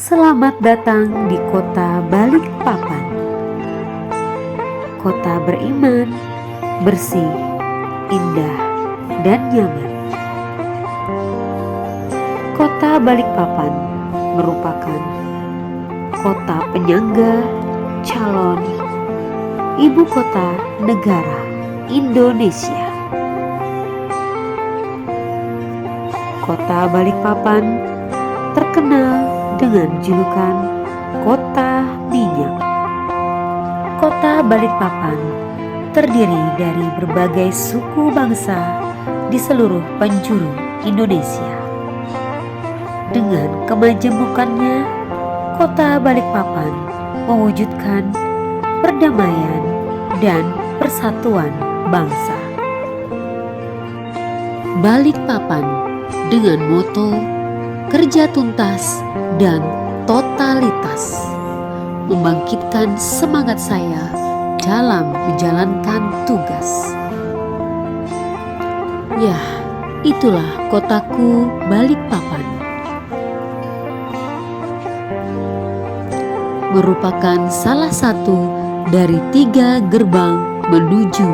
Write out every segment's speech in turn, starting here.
Selamat datang di kota Balikpapan. Kota beriman, bersih, indah, dan nyaman. Kota Balikpapan merupakan kota penyangga calon ibu kota negara Indonesia. Kota Balikpapan terkenal dengan julukan Kota Minyak. Kota Balikpapan terdiri dari berbagai suku bangsa di seluruh penjuru Indonesia. Dengan kemajemukannya, Kota Balikpapan mewujudkan perdamaian dan persatuan bangsa. Balikpapan dengan moto kerja tuntas dan totalitas membangkitkan semangat saya dalam menjalankan tugas. Ya, itulah kotaku Balikpapan. Merupakan salah satu dari 3 gerbang menuju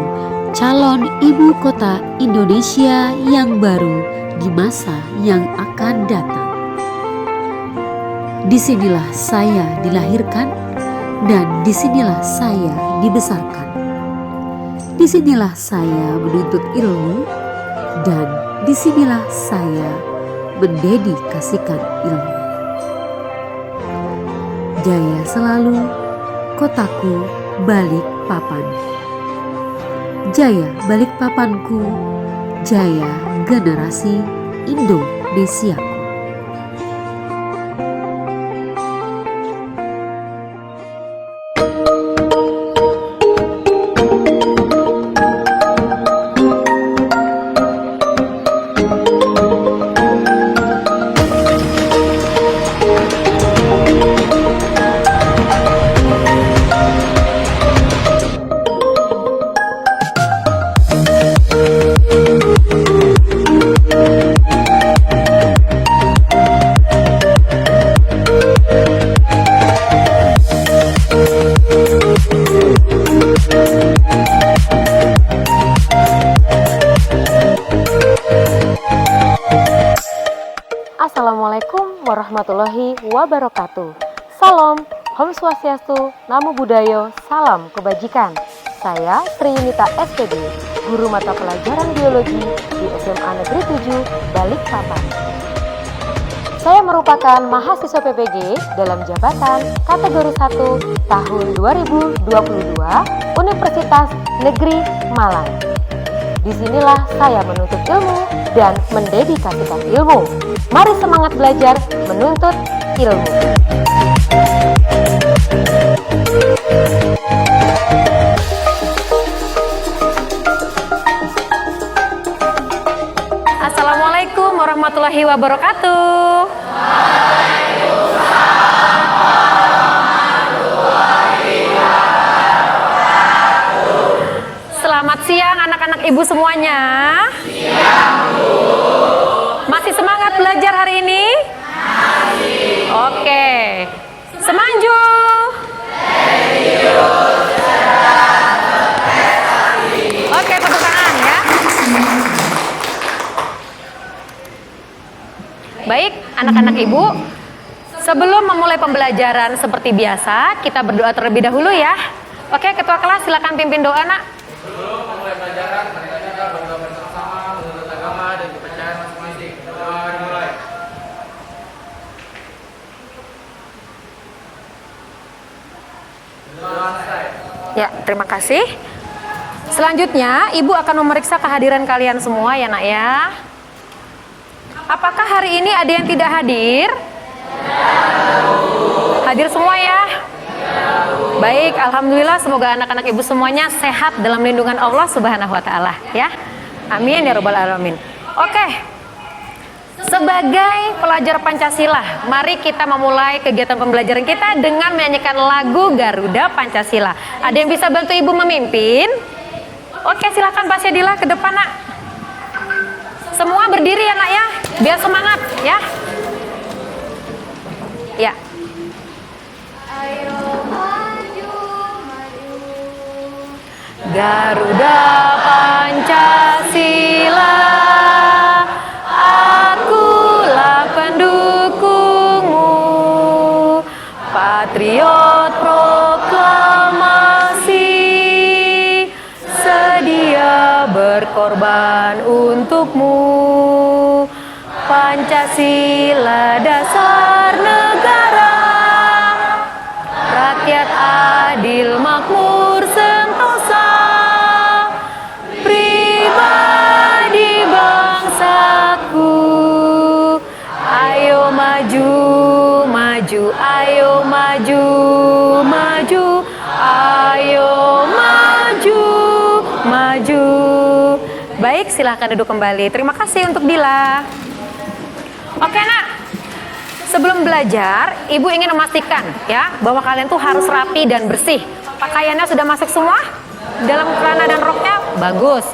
calon ibu kota Indonesia yang baru di masa yang akan datang. Disinilah saya dilahirkan dan disinilah saya dibesarkan. Disinilah saya menuntut ilmu dan disinilah saya mendedikasikan ilmu. Jaya selalu kotaku Balikpapan. Jaya Balikpapanku, jaya generasi Indonesiaku. Assalamualaikum warahmatullahi wabarakatuh. Salam, Om Swastiastu, Namo Buddhaya, salam kebajikan. Saya Tri Yunita SPD, guru mata pelajaran biologi di SMA Negeri 7 Balikpapan. Saya merupakan mahasiswa PPG dalam jabatan kategori 1 tahun 2022 Universitas Negeri Malang. Disinilah saya menuntut ilmu dan mendedikasikan ilmu. Mari semangat belajar, menuntut ilmu. Assalamualaikum warahmatullahi wabarakatuh. Selamat siang anak-anak ibu semuanya. Siang, Bu. Masih semangat belajar hari ini? Masih. Oke. Semanju. Oke, tepuk tangan ya. Baik, anak-anak ibu. Sebelum memulai pembelajaran seperti biasa, kita berdoa terlebih dahulu ya. Oke, ketua kelas silakan pimpin doa, Nak. Sebelum memulai pelajaran, mari kita berdoa bersama-sama menurut agama dan kepercayaan masing-masing. Doa dimulai. Ya, terima kasih. Selanjutnya, Ibu akan memeriksa kehadiran kalian semua ya, Nak ya. Apakah hari ini ada yang tidak hadir? Hadir semua ya? Baik, alhamdulillah, semoga anak-anak ibu semuanya sehat dalam lindungan Allah Subhanahu wa taala ya. Amin ya rabbal alamin. Oke. Sebagai pelajar Pancasila, mari kita memulai kegiatan pembelajaran kita dengan menyanyikan lagu Garuda Pancasila. Ada yang bisa bantu ibu memimpin? Oke, silakan Pak Syedila ke depan, Nak. Semua berdiri ya, Nak ya, biar semangat ya. Ya. Garuda Pancasila, akulah pendukungmu, patriot proklamasi, sedia berkorban untukmu. Pancasila dasar negara, rakyat adil makmur sentosa, pribadi bangsaku. Ayo maju, maju, ayo maju, maju, ayo maju, maju. Baik, silahkan duduk kembali. Terima kasih untuk Dila. Oke nak, sebelum belajar, Ibu ingin memastikan ya bahwa kalian tuh harus rapi dan bersih. Pakaiannya sudah masuk semua dalam celana dan roknya, bagus.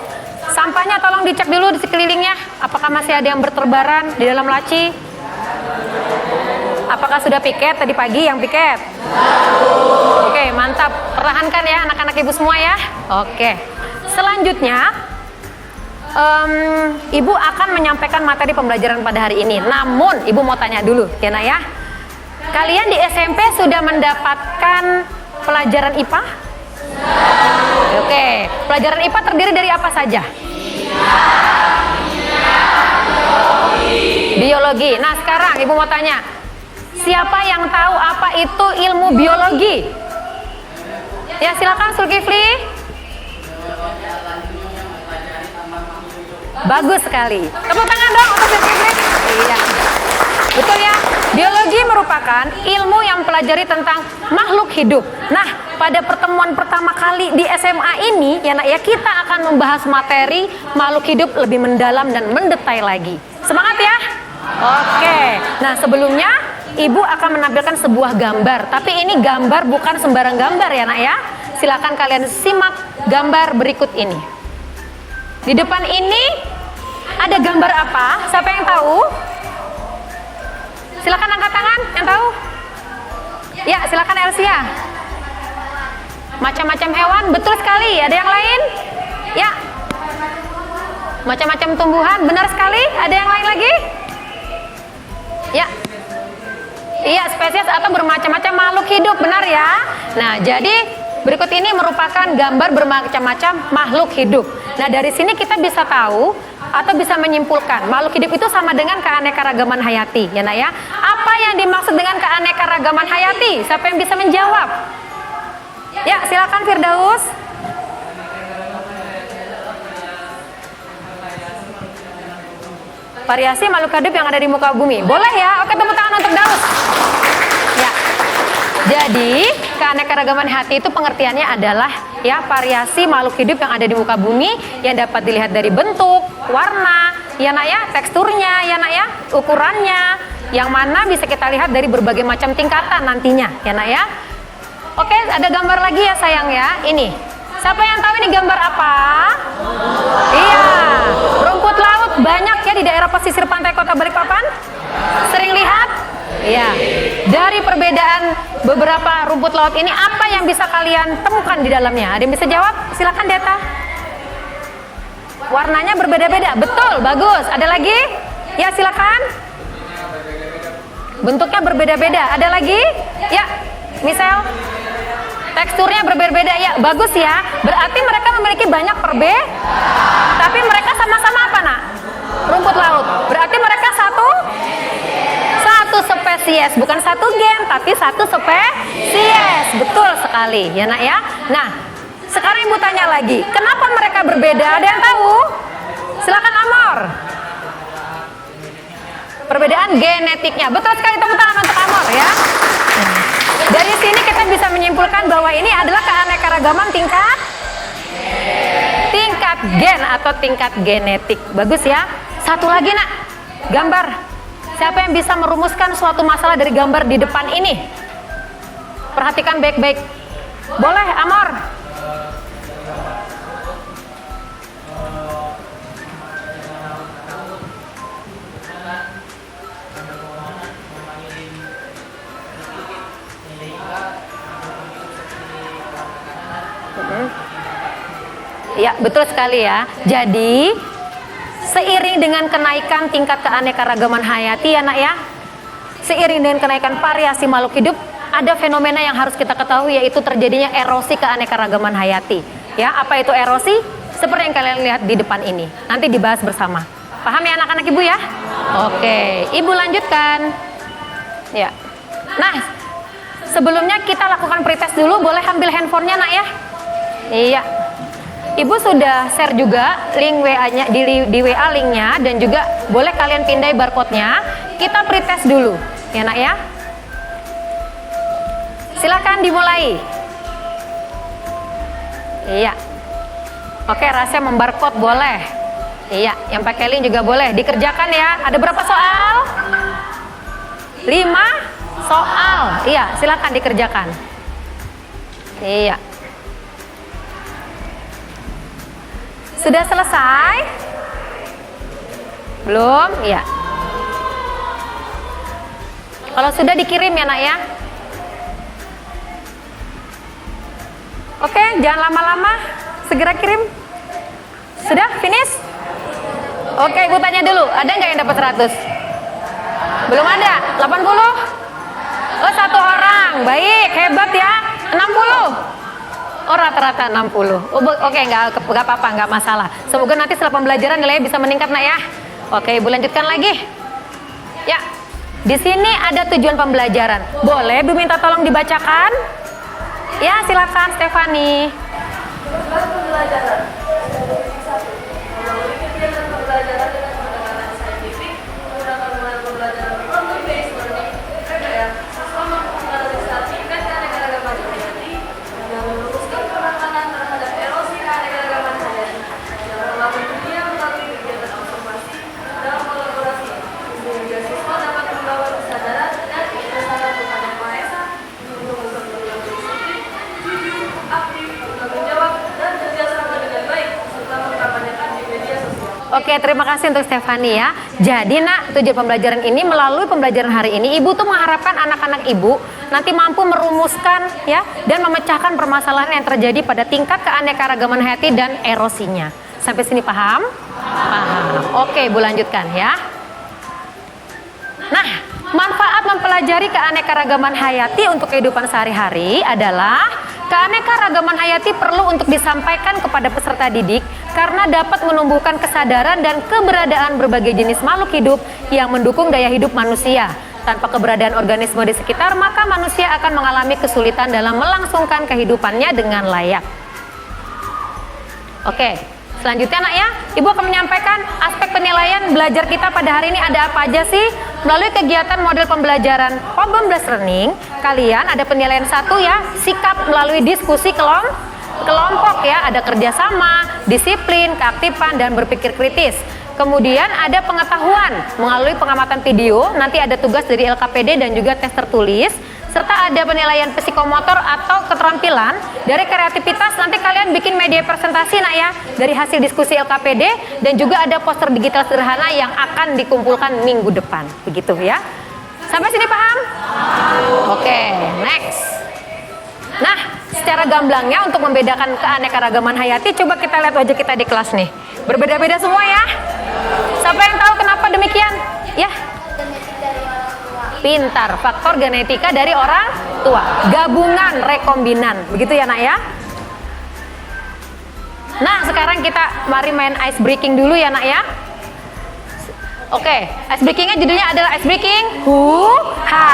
Sampahnya tolong dicek dulu di sekelilingnya, apakah masih ada yang berterbaran di dalam laci? Apakah sudah piket tadi pagi yang piket? Oke, mantap. Pertahankan ya anak-anak Ibu semua ya. Oke. Selanjutnya Ibu akan menyampaikan materi pembelajaran pada hari ini. Namun, Ibu mau tanya dulu, ya nak ya. Kalian di SMP sudah mendapatkan pelajaran IPA? Oke, pelajaran IPA terdiri dari apa saja? Biologi. Nah, sekarang Ibu mau tanya, siapa yang tahu apa itu ilmu biologi? Ya, silakan Zulkifli. Bagus sekali. Tepuk tangan dong untuk Zulkifli. Iya. Betul ya. Biologi merupakan ilmu yang mempelajari tentang makhluk hidup. Nah, pada pertemuan pertama kali di SMA ini, ya nak ya, kita akan membahas materi makhluk hidup lebih mendalam dan mendetail lagi. Semangat ya. Oke. Nah, sebelumnya Ibu akan menampilkan sebuah gambar. Tapi ini gambar bukan sembarang gambar ya nak ya. Silakan kalian simak gambar berikut ini. Di depan ini ada gambar apa? Siapa yang tahu? Silakan angkat tangan yang tahu. Ya, silakan Elsia. Macam-macam hewan, betul sekali. Ada yang lain? Ya. Macam-macam tumbuhan, benar sekali. Ada yang lain lagi? Ya. Iya, spesies atau bermacam-macam makhluk hidup, benar ya. Nah, jadi berikut ini merupakan gambar bermacam-macam makhluk hidup. Nah, dari sini kita bisa tahu atau bisa menyimpulkan makhluk hidup itu sama dengan keanekaragaman hayati, ya nak ya. Apa yang dimaksud dengan keanekaragaman hayati? Siapa yang bisa menjawab? Ya, silakan Firdaus. Variasi makhluk hidup yang ada di muka bumi. Boleh ya? Oke, tepuk tangan untuk Daus. Ya. Jadi, keanekaragaman hayati itu pengertiannya adalah ya variasi makhluk hidup yang ada di muka bumi yang dapat dilihat dari bentuk, warna, ya nak ya, teksturnya, ya nak ya, ukurannya, yang mana bisa kita lihat dari berbagai macam tingkatan nantinya, ya nak ya. Oke, ada gambar lagi ya sayang ya. Ini. Siapa yang tahu ini gambar apa? Iya, rumput laut banyak ya di daerah pesisir pantai Kota Balikpapan. Sering lihat? Iya. Dari perbedaan beberapa rumput laut ini, apa yang bisa kalian temukan di dalamnya? Ada yang bisa jawab? Silakan Deta. Warnanya berbeda-beda. Betul, bagus. Ada lagi? Ya, silakan. Bentuknya berbeda-beda. Ada lagi? Ya, misal teksturnya berbeda-beda. Ya, bagus ya. Berarti mereka memiliki banyak tapi mereka sama-sama apa nak? Rumput laut. Berarti mereka satu spesies, bukan satu gen, tapi satu spesies. Betul sekali, ya nak ya. Nah, sekarang Ibu tanya lagi, kenapa mereka berbeda? Ada yang tahu? Silakan Amor. Perbedaan genetiknya. Betul sekali, tepuk tangan untuk Amor ya. Dari sini kita bisa menyimpulkan bahwa ini adalah keanekaragaman tingkat gen atau tingkat genetik. Bagus ya. Satu lagi nak, gambar. Siapa yang bisa merumuskan suatu masalah dari gambar di depan ini? Perhatikan baik-baik. Boleh, Amor. Ya, betul sekali ya. Jadi, seiring dengan kenaikan tingkat keanekaragaman hayati ya nak ya, seiring dengan kenaikan variasi makhluk hidup, ada fenomena yang harus kita ketahui, yaitu terjadinya erosi keanekaragaman hayati. Ya, apa itu erosi? Seperti yang kalian lihat di depan ini. Nanti dibahas bersama. Paham ya anak-anak ibu ya? Oke, ibu lanjutkan. Ya. Nah, sebelumnya kita lakukan pretest dulu. Boleh ambil handphonenya nak ya? Iya. Ibu sudah share juga link WA-nya di WA linknya, dan juga boleh kalian pindai barcode-nya. Kita pretest dulu, ya nak ya. Silakan dimulai. Iya. Oke, rahasia membarcode boleh. Iya, yang pakai link juga boleh. Dikerjakan ya. Ada berapa soal? 5 soal. Iya, silakan dikerjakan. Iya. Sudah selesai? Belum? Iya. Kalau sudah dikirim ya nak ya. Oke, jangan lama-lama. Segera kirim. Sudah finish? Oke, ibu tanya dulu. Ada nggak yang dapat 100? Belum ada? 80? Oh, 1 orang. Baik, hebat ya. 60? Oh, rata-rata 60. Oh, oke, nggak apa-apa, nggak masalah. Semoga nanti setelah pembelajaran nilainya bisa meningkat nak ya. Oke, ibu lanjutkan lagi. Ya, di sini ada tujuan pembelajaran. Boleh ibu minta tolong dibacakan? Ya, silakan Stefani. Tujuan pembelajaran. Melalui kegiatan pembelajaran dengan pendekatan saintifik, menggunakan model pembelajaran problem based learning (PBL), siswa mampu menganalisa tingkat keanekaragaman hayati dan merumuskan penanganan terhadap erosi keanekaragaman hayati yang membangun dunia melalui kegiatan observasi dalam kolaborasi, sehingga siswa dapat membawa kesadaran dan kebiasaan Tuhan Yang Maha Esa untuk bekerja disiplin, jujur, aktif, bertanggung jawab, dan kerjasama dengan baik serta mengkampanyekan di media sosial. Oke, terima kasih untuk Stefani ya. Jadi nak, tujuan pembelajaran ini, melalui pembelajaran hari ini, ibu tuh mengharapkan anak-anak ibu nanti mampu merumuskan ya dan memecahkan permasalahan yang terjadi pada tingkat keanekaragaman hayati dan erosinya. Sampai sini paham? Paham. Oke, ibu lanjutkan ya. Nah, manfaat mempelajari keanekaragaman hayati untuk kehidupan sehari-hari adalah keanekaragaman hayati perlu untuk disampaikan kepada peserta didik karena dapat menumbuhkan kesadaran dan keberadaan berbagai jenis makhluk hidup yang mendukung daya hidup manusia. Tanpa keberadaan organisme di sekitar, maka manusia akan mengalami kesulitan dalam melangsungkan kehidupannya dengan layak. Oke, selanjutnya nak ya, ibu akan menyampaikan aspek penilaian belajar kita pada hari ini ada apa aja sih? Melalui kegiatan model pembelajaran problem based learning, kalian ada penilaian 1 ya, sikap melalui diskusi kelompok ya, ada kerjasama, disiplin, keaktifan, dan berpikir kritis. Kemudian ada pengetahuan melalui pengamatan video, nanti ada tugas dari LKPD dan juga tes tertulis, serta ada penilaian psikomotor atau keterampilan. Dari kreativitas nanti kalian bikin media presentasi nak ya, dari hasil diskusi LKPD, dan juga ada poster digital sederhana yang akan dikumpulkan minggu depan, begitu ya. Sampai sini paham? Oke, next. Nah, secara gamblangnya untuk membedakan keanekaragaman hayati, coba kita lihat wajah kita di kelas nih. Berbeda-beda semua ya. Siapa yang tahu kenapa demikian? Ya. Pintar, faktor genetika dari orang tua. Gabungan rekombinan. Begitu ya nak ya. Nah, sekarang kita mari main ice breaking dulu ya nak ya. Oke, ice breakingnya judulnya adalah ice breaking ha.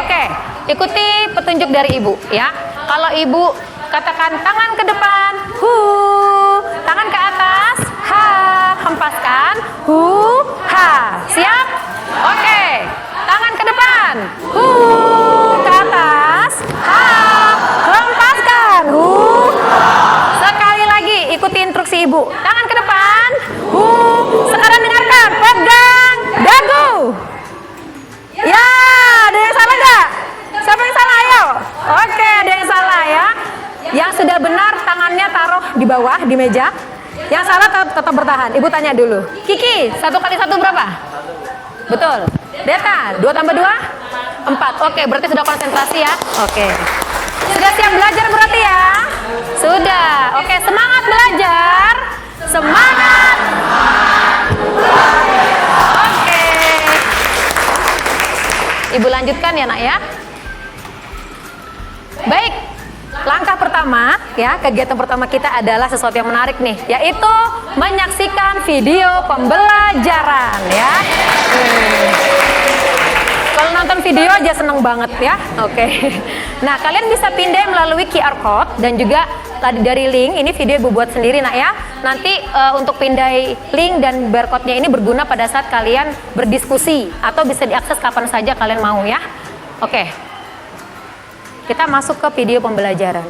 Oke, ikuti petunjuk dari ibu ya. Kalau ibu katakan tangan ke depan, tangan ke atas, ha, hempaskan, ha. Siap? Oke, tangan ke depan, ke atas, ha, hempaskan, Sekali lagi, ikuti instruksi ibu. Tangan ke depan, sekarang dengarkan, pegang dagu. Ya, ada yang salah nggak? Siapa yang salah? Ayo. Oke, ada yang salah ya. Yang sudah benar tangannya taruh di bawah di meja. Yang salah tetap bertahan. Ibu tanya dulu. Kiki, 1 kali 1 berapa? Betul. Deta, 2 tambah 2? 4. Oke, berarti sudah konsentrasi ya. Oke. Sudah siap belajar berarti ya? Sudah. Oke, semangat belajar. Semangat. Oke. Ibu lanjutkan ya, Nak ya. Baik. Langkah pertama ya, kegiatan pertama kita adalah sesuatu yang menarik nih, yaitu menyaksikan video pembelajaran ya. Kalau nonton video aja seneng banget ya. Oke. Nah, kalian bisa pindah melalui QR code dan juga tadi dari link. Ini video Ibu buat sendiri, Nak ya. Nanti untuk pindah link dan barcode-nya ini berguna pada saat kalian berdiskusi atau bisa diakses kapan saja kalian mau ya. Oke. Kita masuk ke video pembelajaran.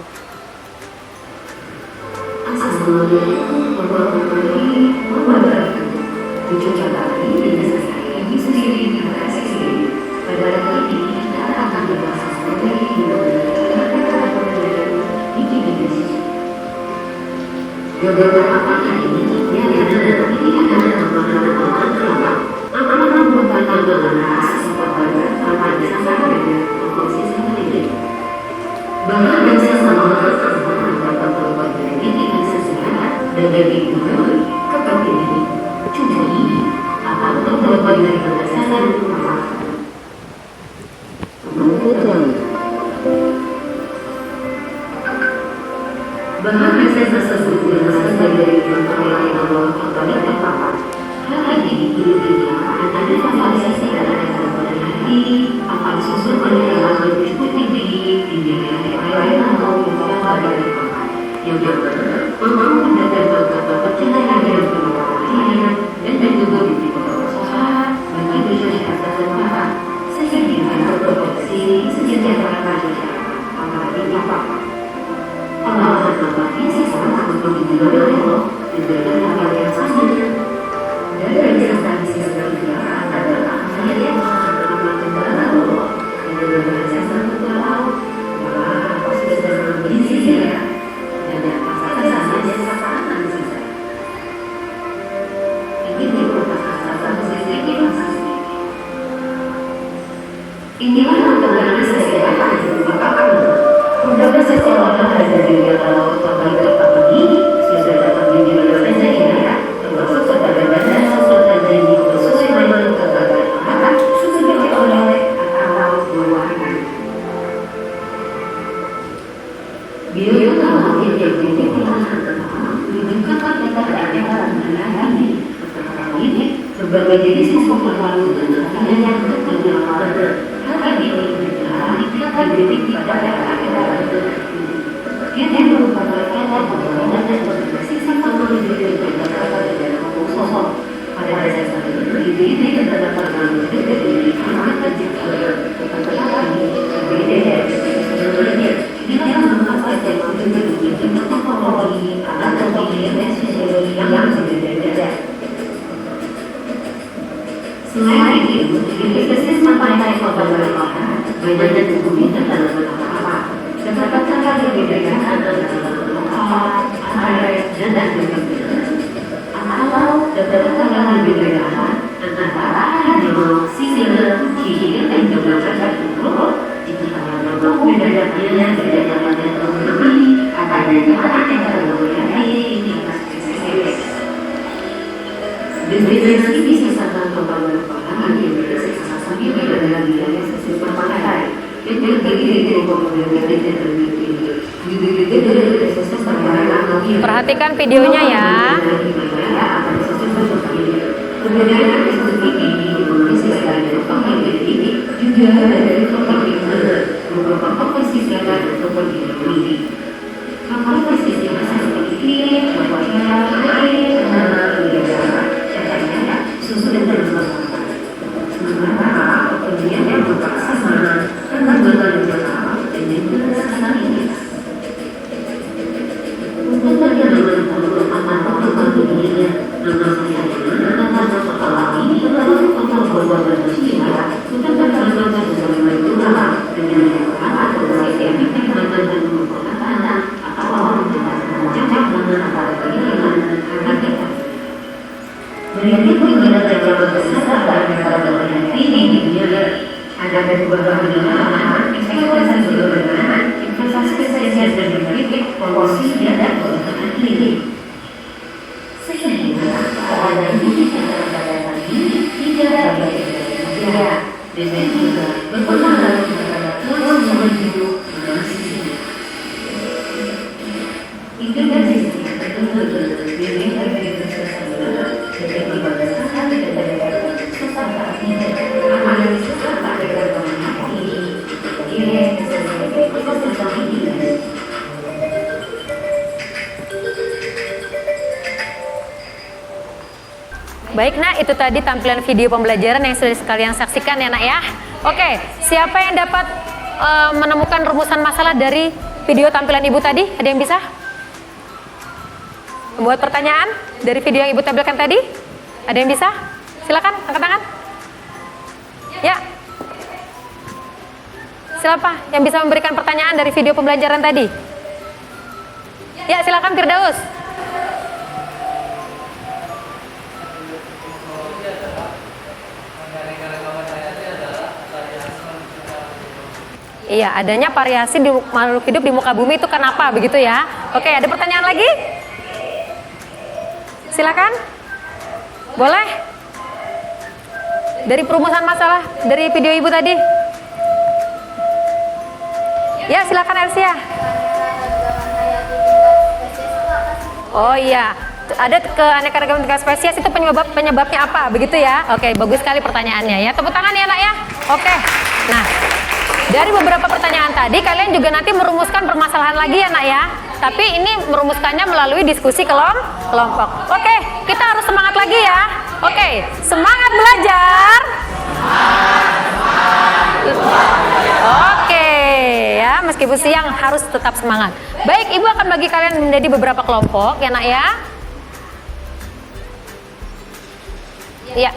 Perhatikan videonya ya. spesies berbentuk polusi dan keuntungan klinik. Sehingga pada ini pada ini tidak baik dan juga berpengaruh terhadap kelangsungan hidup manusia. Integrasi betul-betul dirinya dari sesuatu seperti pada saat sesaat ini akan sesaat berkembang ini sebagai ekosistem ini. Baik nak, itu tadi tampilan video pembelajaran yang sudah sekalian saksikan ya nak ya. Oke, siapa yang dapat menemukan rumusan masalah dari video tampilan ibu tadi? Ada yang bisa? Membuat pertanyaan dari video yang ibu tampilkan tadi? Ada yang bisa? Silakan, angkat tangan. Ya. Siapa yang bisa memberikan pertanyaan dari video pembelajaran tadi? Ya, silakan Firdaus. Iya, adanya variasi di makhluk hidup di muka bumi itu kenapa begitu ya? Oke, ada pertanyaan lagi? Silakan. Boleh? Dari perumusan masalah dari video ibu tadi? Ya, silakan Elsia. Oh iya, ada keanekaragaman tingkat spesies itu penyebabnya apa begitu ya? Oke, bagus sekali pertanyaannya ya. Tepuk tangan ya nak ya. Oke. Nah, dari beberapa pertanyaan tadi, kalian juga nanti merumuskan permasalahan lagi ya nak ya. Tapi ini merumuskannya melalui diskusi kelompok. Oke, kita harus semangat lagi ya. Oke, semangat belajar. Oke ya, meskipun siang harus tetap semangat. Baik, ibu akan bagi kalian menjadi beberapa kelompok ya nak ya. Ya,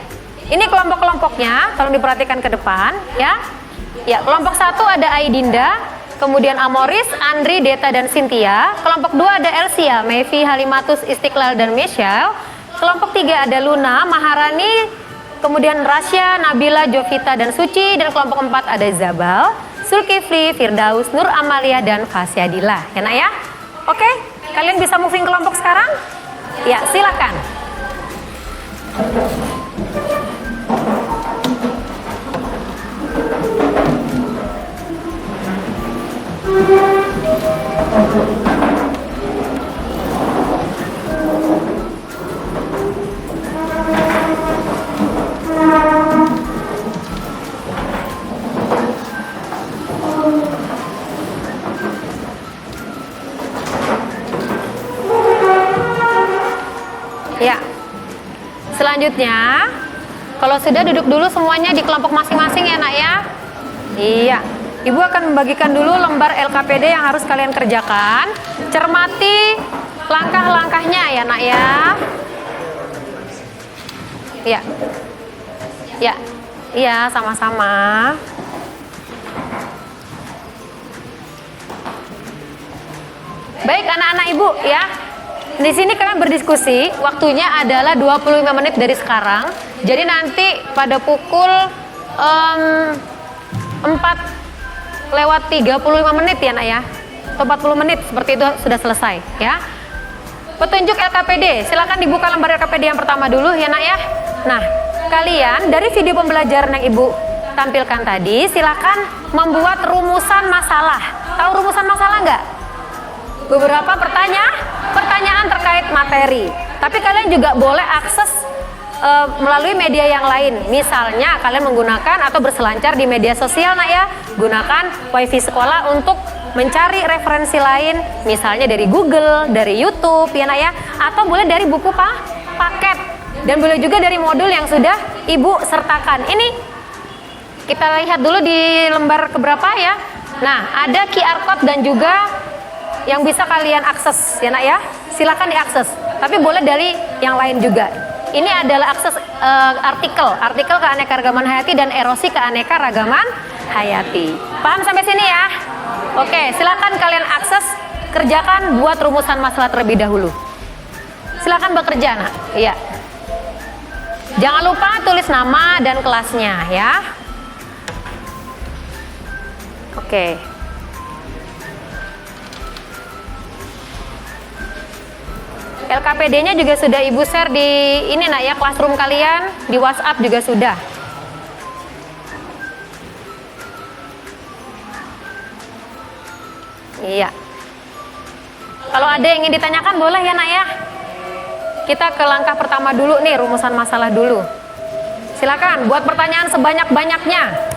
ini kelompok-kelompoknya, tolong diperhatikan ke depan ya. Ya, kelompok 1 ada Aidinda, kemudian Amoris, Andri, Deta, dan Cynthia. Kelompok 2 ada Elsia, Mevi, Halimatus, Istiqlal, dan Michelle. Kelompok 3 ada Luna, Maharani, kemudian Rasya, Nabila, Jovita, dan Suci. Dan kelompok 4 ada Zabal, Zulkifli, Firdaus, Nur Amalia, dan Fasyadillah. Ya nak ya? Oke, kalian bisa moving kelompok sekarang? Ya, silakan. Ya, selanjutnya kalau sudah duduk dulu semuanya di kelompok masing-masing ya nak ya. Iya, ibu akan membagikan dulu lembar LKPD yang harus kalian kerjakan. Cermati langkah-langkahnya ya nak ya. Iya, ya, iya sama-sama. Baik anak-anak ibu ya. Di sini kalian berdiskusi, waktunya adalah 25 menit dari sekarang. Jadi nanti pada pukul 4:35 menit ya nak ya. Atau 40 menit seperti itu sudah selesai ya. Petunjuk LKPD, silakan dibuka lembar LKPD yang pertama dulu ya nak ya. Nah, kalian dari video pembelajaran yang ibu tampilkan tadi, silakan membuat rumusan masalah. Tahu rumusan masalah nggak? Beberapa pertanyaan terkait materi. Tapi kalian juga boleh akses melalui media yang lain. Misalnya kalian menggunakan atau berselancar di media sosial nak ya. Gunakan wifi sekolah untuk mencari referensi lain. Misalnya dari Google, dari YouTube ya nak ya. Atau boleh dari buku paket. Dan boleh juga dari modul yang sudah ibu sertakan. Ini kita lihat dulu di lembar keberapa ya. Nah, ada QR code dan juga yang bisa kalian akses ya nak ya, silakan diakses. Tapi boleh dari yang lain juga. Ini adalah akses artikel keanekaragaman hayati dan erosi keanekaragaman hayati. Paham sampai sini ya? Oke, silakan kalian akses, kerjakan, buat rumusan masalah terlebih dahulu. Silakan bekerja nak. Iya. Jangan lupa tulis nama dan kelasnya ya. Oke. LKPD-nya juga sudah Ibu share di ini nak ya, classroom kalian, di WhatsApp juga sudah. Iya. Kalau ada yang ingin ditanyakan boleh ya nak ya. Kita ke langkah pertama dulu nih, rumusan masalah dulu. Silakan buat pertanyaan sebanyak-banyaknya.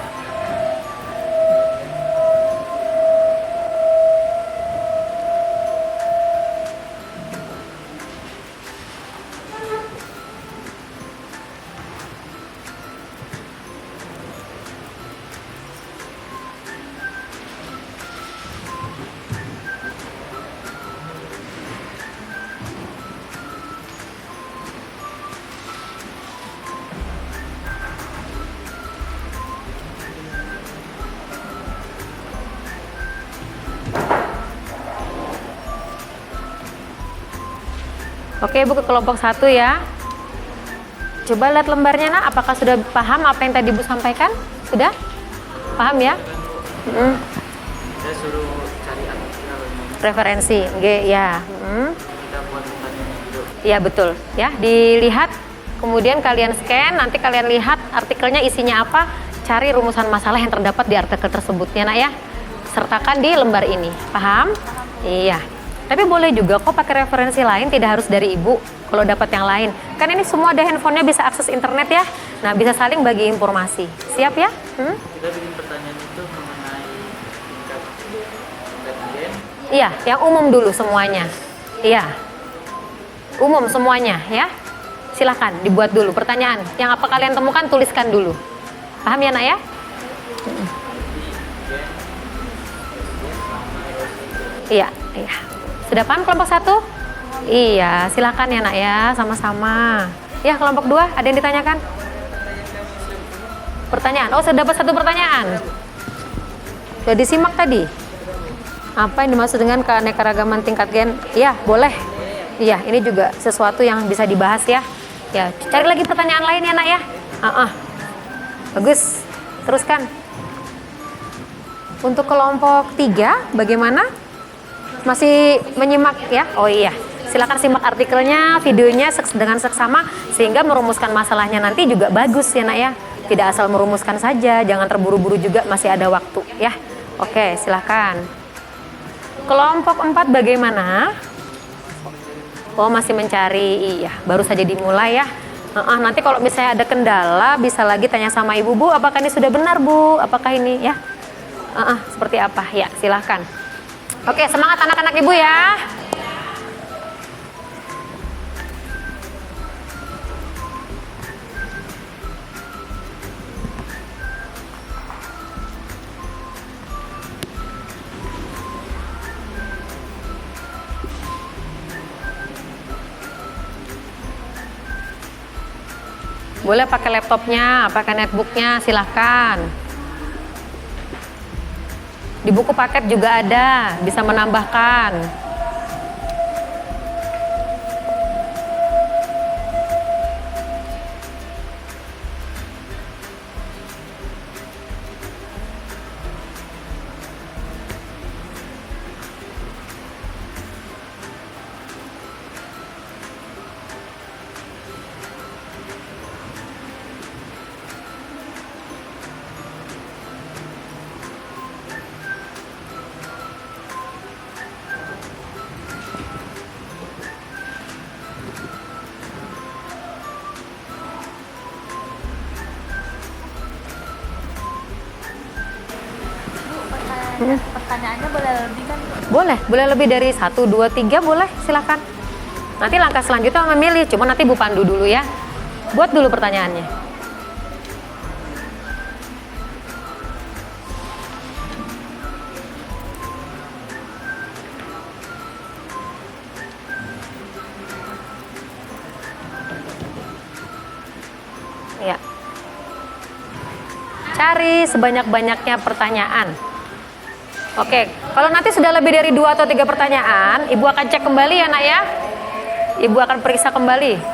Oke, Ibu ke kelompok 1 ya. Coba lihat lembarnya nak, apakah sudah paham apa yang tadi Ibu sampaikan? Sudah? Paham ya? Saya suruh cari artikel Referensi, ya. kita buat pertanyaan dulu. Ya betul, ya. Dilihat, kemudian kalian scan, nanti kalian lihat artikelnya isinya apa, cari rumusan masalah yang terdapat di artikel tersebut ya nak ya. Sertakan di lembar ini, paham? Iya. Tapi boleh juga kok pakai referensi lain, tidak harus dari Ibu kalau dapat yang lain. Kan ini semua ada handphonenya, bisa akses internet ya. Nah, bisa saling bagi informasi. Siap ya? Kita bikin pertanyaan itu mengenai tingkat gen. Iya, yang umum dulu semuanya. Iya. Umum semuanya ya. Silahkan dibuat dulu pertanyaan. Yang apa kalian temukan tuliskan dulu. Paham ya nak ya? Iya, iya. Sudah paham kelompok 1? Iya, silakan ya nak ya, sama-sama. Ya, kelompok 2 ada yang ditanyakan? Pertanyaan. Oh, sudah dapat 1 pertanyaan. Sudah disimak tadi. Apa yang dimaksud dengan keanekaragaman tingkat gen? Iya, boleh. Iya, ini juga sesuatu yang bisa dibahas ya. Ya, cari lagi pertanyaan lain ya nak ya. Bagus. Teruskan. Untuk kelompok 3 bagaimana? Masih menyimak ya? Oh iya, silakan simak artikelnya, videonya dengan seksama sehingga merumuskan masalahnya nanti juga bagus ya nak ya. Tidak asal merumuskan saja, jangan terburu-buru juga, masih ada waktu ya. Oke, silakan. Kelompok 4 bagaimana? Oh, masih mencari. Iya, baru saja dimulai ya. Nanti kalau misalnya ada kendala bisa lagi tanya sama Ibu, Bu, apakah ini sudah benar Bu? Apakah ini ya? Seperti apa? Ya, silakan. Oke, semangat anak-anak Ibu ya. Boleh pakai laptopnya, pakai netbooknya, silahkan. Di buku paket juga ada, bisa menambahkan. Pertanyaannya boleh lebih kan? Boleh lebih dari 1, 2, 3 boleh, silakan. Nanti langkah selanjutnya memilih, cuma nanti Bu pandu dulu ya. Buat dulu pertanyaannya. Ya. Cari sebanyak-banyaknya pertanyaan. Oke, kalau nanti sudah lebih dari 2 atau 3 pertanyaan, Ibu akan cek kembali ya nak ya. Ibu akan periksa kembali.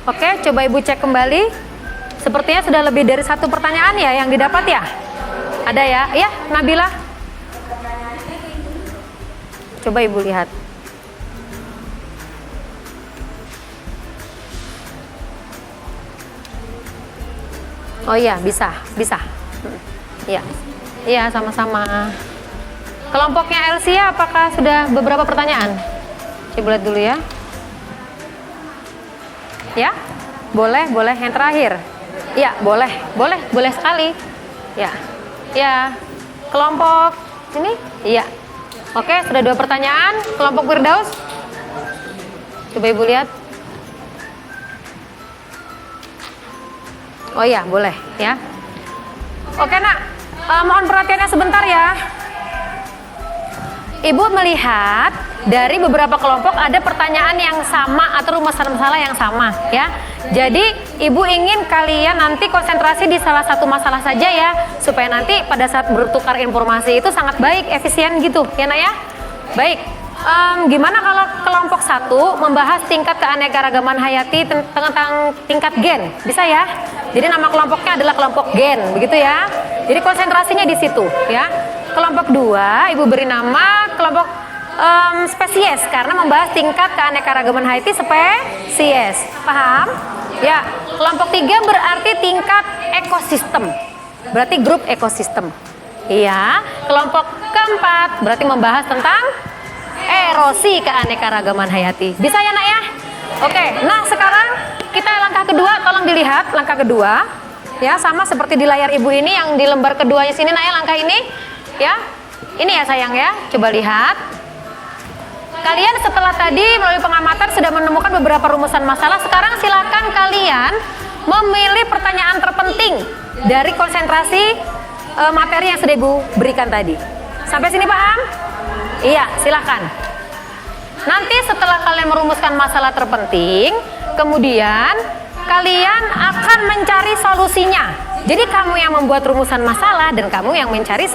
Oke, coba Ibu cek kembali. Sepertinya sudah lebih dari satu pertanyaan ya yang didapat ya? Ada ya? Iya, Nabila. Coba Ibu lihat. Oh iya, bisa. Iya. Iya, sama-sama. Kelompoknya Elsia apakah sudah beberapa pertanyaan? Coba lihat dulu ya. Ya? Boleh. Yang terakhir. Iya, boleh sekali. Ya. Ya. Kelompok ini? Iya. Oke, sudah 2 pertanyaan. Kelompok Firdaus? Coba Ibu lihat. Oh iya, boleh ya. Oke nak, mohon perhatiannya sebentar ya. Ibu melihat dari beberapa kelompok ada pertanyaan yang sama atau rumusan masalah yang sama ya. Jadi Ibu ingin kalian nanti konsentrasi di salah satu masalah saja ya, supaya nanti pada saat bertukar informasi itu sangat baik, efisien gitu ya nak ya. Baik. Gimana kalau kelompok 1 membahas tingkat keanekaragaman hayati tentang tingkat gen? Bisa ya? Jadi nama kelompoknya adalah kelompok gen, begitu ya? Jadi konsentrasinya di situ ya. Kelompok 2 Ibu beri nama kelompok spesies karena membahas tingkat keanekaragaman hayati spesies. Paham? Ya. Kelompok 3 berarti tingkat ekosistem. Berarti grup ekosistem. Iya. Kelompok keempat berarti membahas tentang erosi keanekaragaman hayati. Bisa ya nak ya? Oke, nah sekarang kita langkah kedua, tolong dilihat langkah kedua. Ya, sama seperti di layar Ibu ini yang di lembar keduanya sini nak ya, langkah ini. Ya, ini ya sayang ya, coba lihat. Kalian setelah tadi melalui pengamatan sudah menemukan beberapa rumusan masalah. Sekarang silakan kalian memilih pertanyaan terpenting dari konsentrasi materi yang sudah Ibu berikan tadi. Sampai sini paham? Iya, silakan. Nanti setelah kalian merumuskan masalah terpenting, kemudian kalian akan mencari solusinya. Jadi kamu yang membuat rumusan masalah dan kamu yang mencari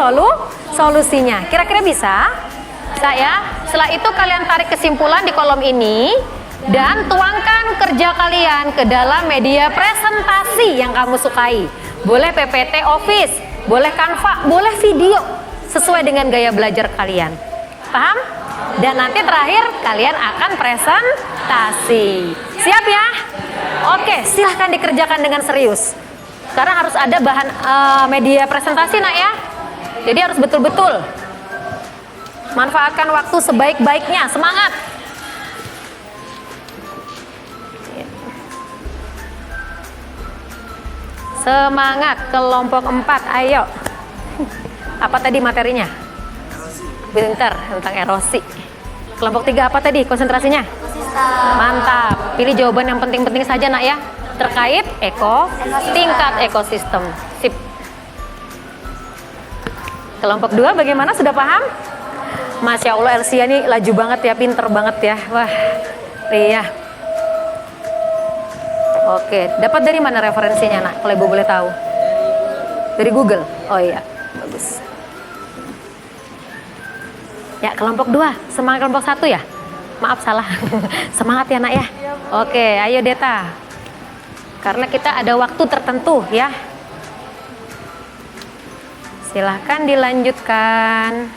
solusinya. Kira-kira bisa? Bisa ya? Setelah itu kalian tarik kesimpulan di kolom ini dan tuangkan kerja kalian ke dalam media presentasi yang kamu sukai. Boleh PPT Office, boleh Canva, boleh video, sesuai dengan gaya belajar kalian. Paham? Dan nanti terakhir kalian akan presentasi. Siap ya? Oke, silahkan dikerjakan dengan serius. Sekarang harus ada bahan media presentasi nak ya. Jadi harus betul-betul manfaatkan waktu sebaik-baiknya. Semangat. Semangat kelompok 4, ayo. Apa tadi materinya? Pinter, tentang erosi. Kelompok 3 apa tadi konsentrasinya? Mantap. Pilih jawaban yang penting-penting saja nak ya. Terkait tingkat ekosistem. Sip. Kelompok 2 bagaimana? Sudah paham? Masya Allah, Elsia nih laju banget ya, pinter banget ya. Wah, iya. Oke, dapat dari mana referensinya nak? Kalau Ibu boleh tahu. Dari Google? Oh iya, bagus. Ya, kelompok 2, semangat kelompok 1 ya? Maaf salah. Semangat ya nak ya? Oke, ayo Deta. Karena kita ada waktu tertentu ya. Silahkan dilanjutkan.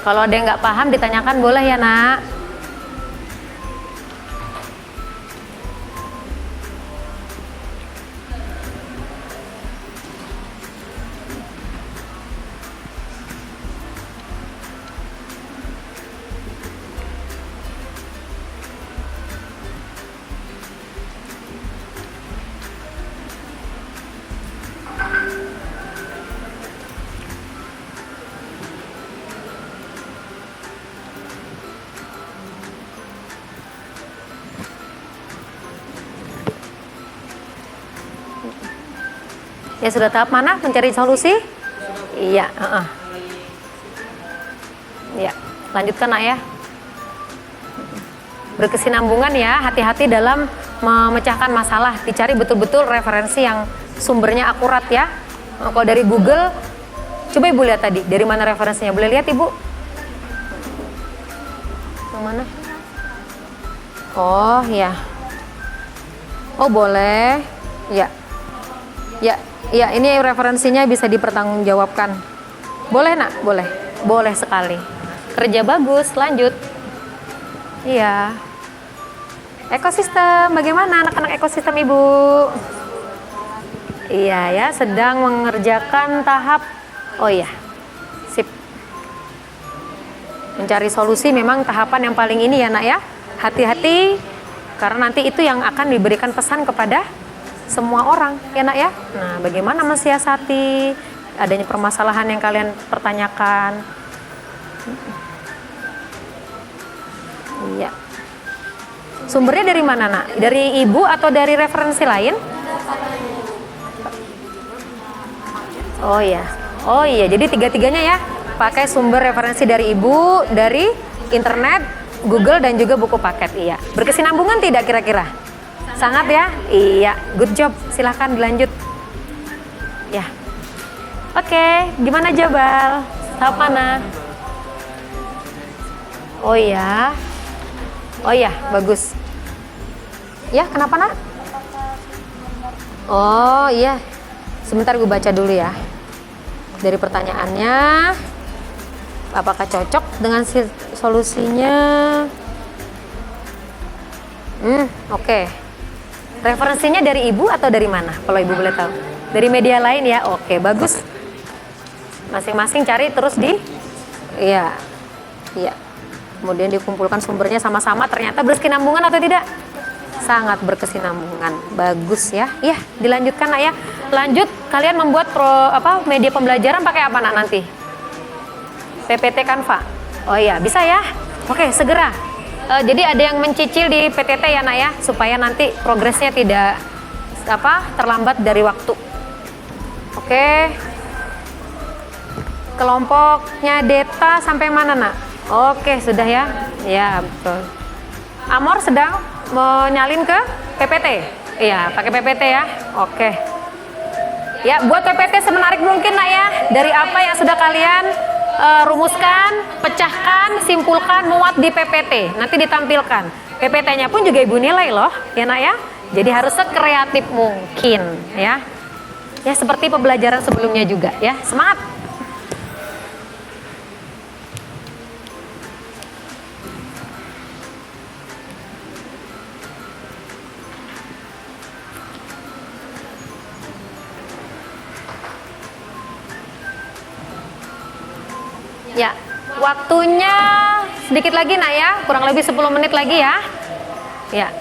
Kalau ada yang nggak paham ditanyakan boleh ya nak. Ya sudah tahap mana mencari solusi? Iya, ya, lanjutkan nak ya. Berkesinambungan ya, hati-hati dalam memecahkan masalah. Dicari betul-betul referensi yang sumbernya akurat ya. Kalau dari Google, coba ibu lihat tadi, dari mana referensinya? Boleh lihat ibu? Yang mana? Oh ya. Oh boleh. Ya. Ya, ini referensinya bisa dipertanggungjawabkan. Boleh nak? Boleh. Boleh sekali. Kerja bagus, lanjut. Iya. Ekosistem, bagaimana anak-anak ekosistem ibu? Iya ya, sedang mengerjakan tahap. Oh iya, sip. Mencari solusi memang tahapan yang paling ini ya nak ya. Hati-hati, karena nanti itu yang akan diberikan pesan kepada semua orang ya nak ya. Nah, bagaimana mensiasati adanya permasalahan yang kalian pertanyakan. Iya. Sumbernya dari mana nak? Dari ibu atau dari referensi lain? Oh iya, jadi tiga-tiganya ya. Pakai sumber referensi dari ibu, dari internet, Google dan juga buku paket. Iya. Berkesinambungan tidak kira-kira? Sangat ya? Iya, good job. Silahkan dilanjut. Ya. Oke, gimana Jabal? Tahap mana? Oh iya, bagus. Ya, kenapa nak? Oh iya, sebentar gue baca dulu ya. Dari pertanyaannya, apakah cocok dengan solusinya? Oke. Referensinya dari ibu atau dari mana? Kalau ibu boleh tahu. Dari media lain ya? Oke, bagus. Masing-masing cari terus di... Iya. Kemudian dikumpulkan sumbernya sama-sama, ternyata berkesinambungan atau tidak? Sangat berkesinambungan. Bagus ya. Iya, dilanjutkan nak ya. Lanjut, kalian membuat media pembelajaran pakai apa nak nanti? PPT Canva. Oh iya, bisa ya? Oke, segera. Jadi ada yang mencicil di PTT ya nak ya, supaya nanti progresnya tidak terlambat dari waktu. Oke. Kelompoknya Deta sampai mana nak? Oke, sudah ya. Ya, betul. Amor sedang menyalin ke PPT. Iya, pakai PPT ya. Oke. Ya, buat PPT semenarik mungkin nak ya. Dari apa yang sudah kalian rumuskan, pecahkan, simpulkan, muat di PPT. Nanti ditampilkan. PPT-nya pun juga ibu nilai loh, ya nak ya. Jadi harus sekreatif mungkin ya. Ya seperti pembelajaran sebelumnya juga ya. Semangat. Ya, waktunya sedikit lagi nak ya, kurang lebih 10 menit lagi ya. Ya.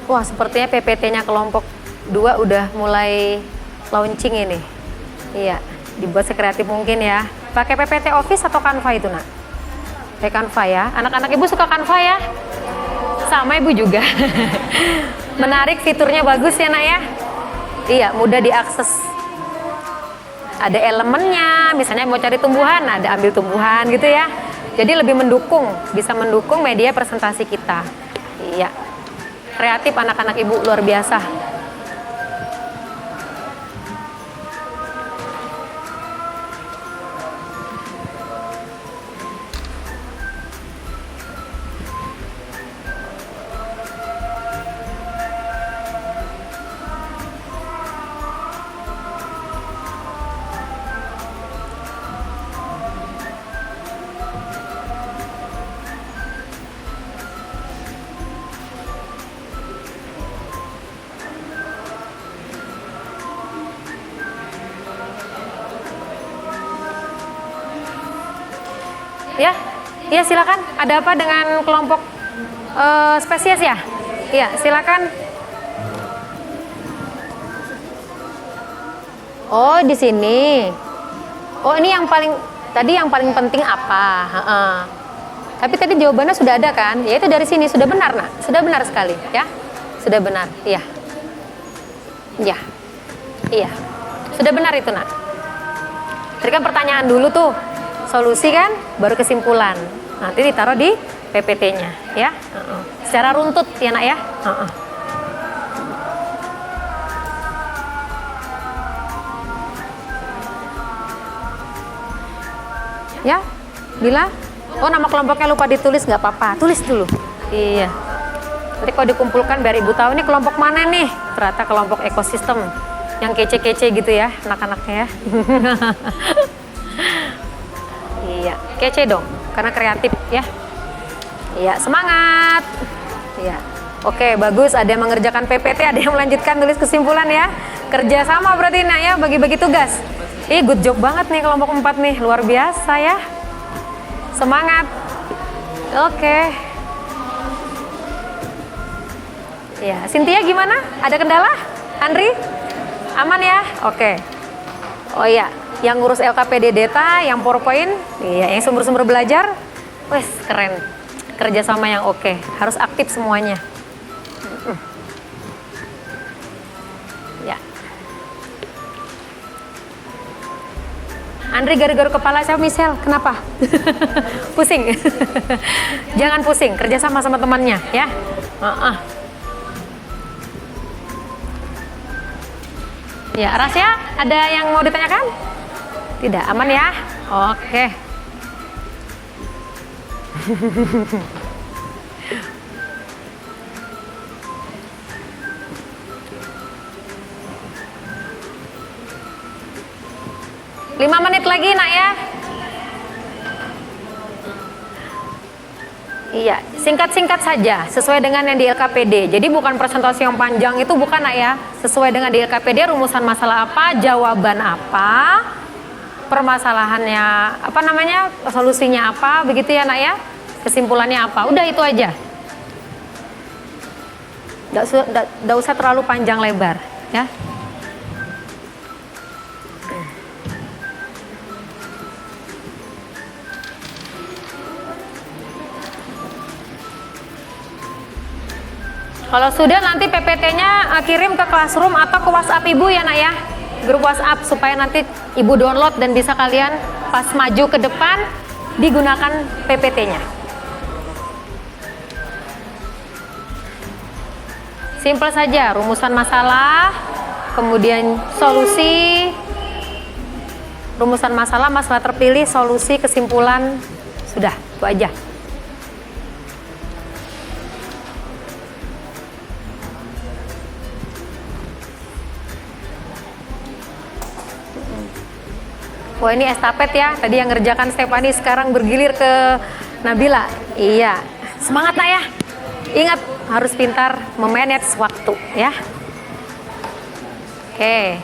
Wah, sepertinya PPT-nya kelompok 2 udah mulai launching ini. Iya, dibuat sekreatif mungkin ya. Pakai PPT Office atau Canva itu nak? Pakai Canva ya. Anak-anak ibu suka Canva ya? Sama ibu juga. Menarik, fiturnya bagus ya nak ya. Iya, mudah diakses. Ada elemennya, misalnya mau cari tumbuhan, ada ambil tumbuhan gitu ya. Jadi lebih mendukung, bisa mendukung media presentasi kita. Iya. Kreatif anak-anak ibu luar biasa. Ya, iya silakan. Ada apa dengan kelompok spesies ya? Iya, silakan. Oh, di sini. Oh, ini yang paling penting apa? Heeh. Tapi tadi jawabannya sudah ada kan? Yaitu dari sini sudah benar, Nak. Sudah benar sekali, ya. Sudah benar. Iya. Iya. Iya. Sudah benar itu, Nak. Tadi kan pertanyaan dulu tuh. Solusi kan, baru kesimpulan. Nanti ditaruh di PPT-nya, ya. Secara runtut ya, Nak ya. Ya, Bila? Oh, nama kelompoknya lupa ditulis, nggak apa-apa. Tulis dulu. Iya. Nanti kalau dikumpulkan biar ibu tahu ini kelompok mana nih. Ternyata kelompok ekosistem yang kece-kece gitu ya, anak-anaknya ya. Iya, kece dong, karena kreatif ya. Iya, semangat. Iya. Oke, bagus. Ada yang mengerjakan PPT, ada yang melanjutkan tulis kesimpulan ya. Kerja sama berarti Nak ya, bagi-bagi tugas. Good job banget nih kelompok 4 nih, luar biasa ya. Semangat. Oke. Ya, Cynthia gimana? Ada kendala? Andri? Aman ya? Oke. Oh iya, yang ngurus LKPD data, yang PowerPoint, iya, yang sumber-sumber belajar, wes keren. Kerjasama yang oke, harus aktif semuanya. Ya. Andri garu-garu kepala, siapa Michelle? Kenapa? Pusing? Jangan pusing, kerjasama sama temannya ya. Ya, Rasya, ada yang mau ditanyakan? Tidak, aman ya? Oke. Lima menit lagi, Nak ya. Iya, singkat-singkat saja, sesuai dengan yang di LKPD. Jadi bukan presentasi yang panjang itu, bukan Nak ya. Sesuai dengan di LKPD, rumusan masalah apa, jawaban apa, permasalahannya, apa namanya, solusinya apa, begitu ya Nak ya. Kesimpulannya apa, udah itu aja. Nggak usah terlalu panjang lebar, ya. Kalau sudah nanti PPT-nya kirim ke Classroom atau ke WhatsApp Ibu ya Nak ya. Grup WhatsApp supaya nanti Ibu download dan bisa kalian pas maju ke depan digunakan PPT-nya. Simple saja, rumusan masalah, kemudian solusi, rumusan masalah, masalah terpilih, solusi, kesimpulan, sudah, itu aja. Wah, ini estafet ya, tadi yang ngerjakan Stefani sekarang bergilir ke Nabila. Iya, semangat Nak ya. Ingat, harus pintar memanage waktu ya. Oke.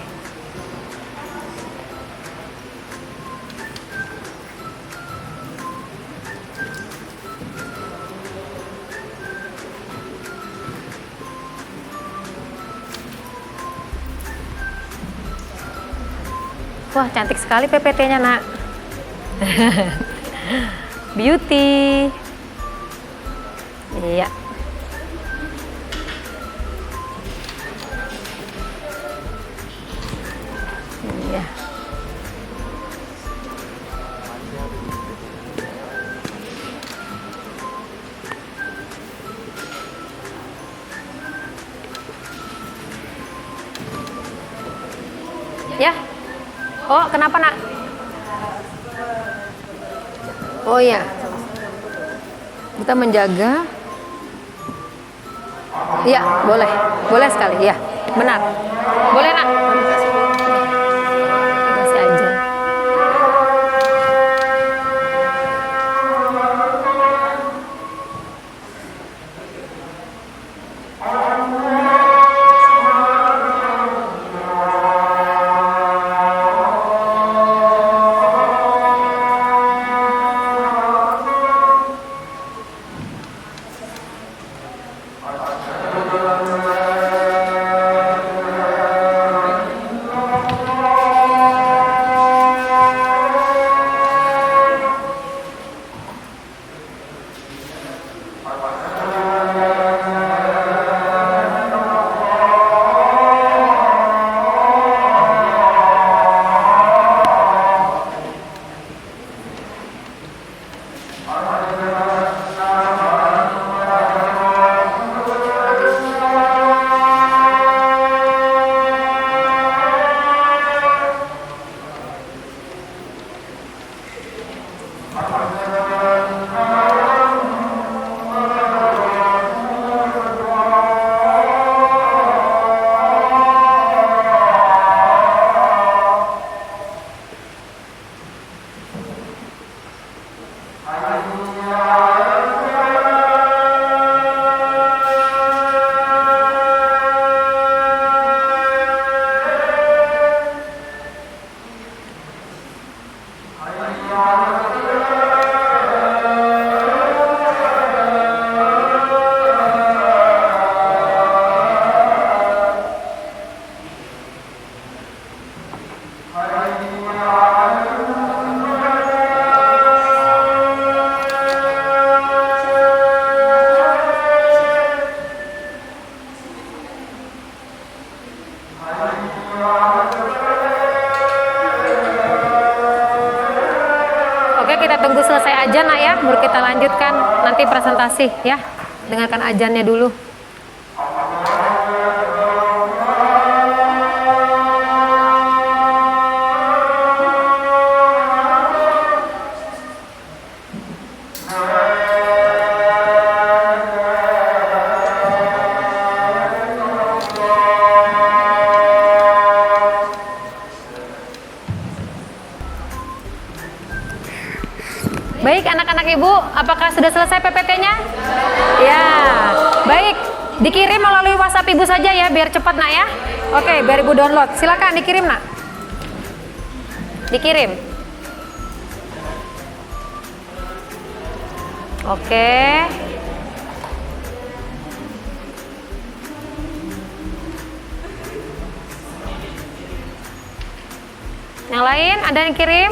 Wah, cantik sekali PPT-nya, Nak. Beauty. Iya. Iya. Ya. Oh, kenapa Nak? Oh iya, kita menjaga. Iya, boleh, boleh sekali, ya, benar, boleh Nak. Kasih aja. Oke, kita tunggu selesai ajan nak ya, baru kita lanjutkan nanti presentasi ya. Dengarkan ajannya dulu. Baik anak-anak ibu, apakah sudah selesai PPT-nya? Ya, baik. Dikirim melalui WhatsApp ibu saja ya, biar cepat nak ya. Oke, biar ibu download. Silakan dikirim nak. Dikirim. Oke. Yang lain ada yang kirim?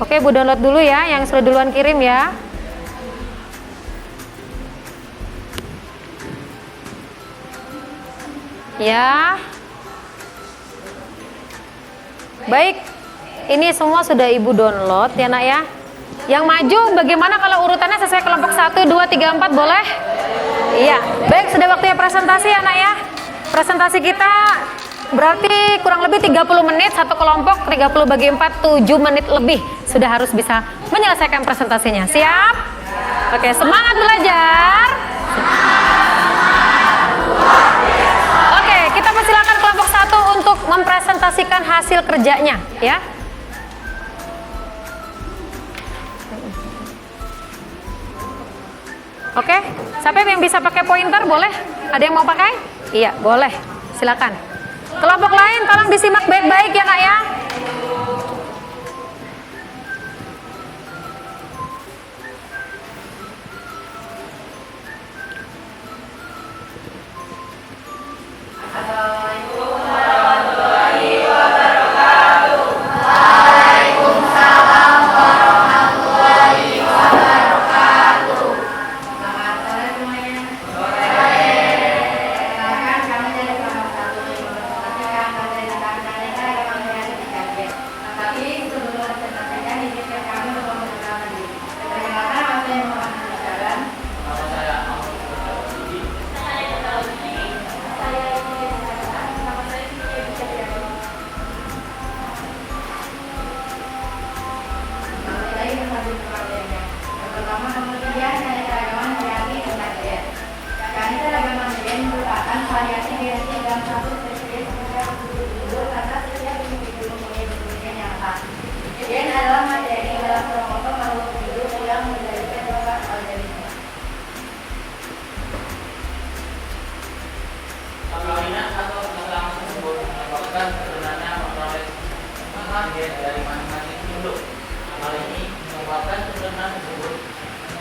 Oke, Bu download dulu ya, yang sudah duluan kirim ya. Ya. Baik, ini semua sudah Ibu download ya nak ya. Yang maju bagaimana kalau urutannya sesuai kelompok 1, 2, 3, 4 boleh? Iya, baik sudah waktunya presentasi ya nak ya. Presentasi kita berarti kurang lebih 30 menit, satu kelompok 30 bagi 4, 7 menit lebih. Sudah harus bisa menyelesaikan presentasinya. Siap? Oke, semangat belajar. Oke, kita persilakan kelompok 1 untuk mempresentasikan hasil kerjanya ya. Oke, siapa yang bisa pakai pointer boleh? Ada yang mau pakai? Iya, boleh. Silakan. Kelompok lain tolong disimak baik-baik ya nak ya. Dari masing-masing penduduk. Hal ini merupakan sederhana tersebut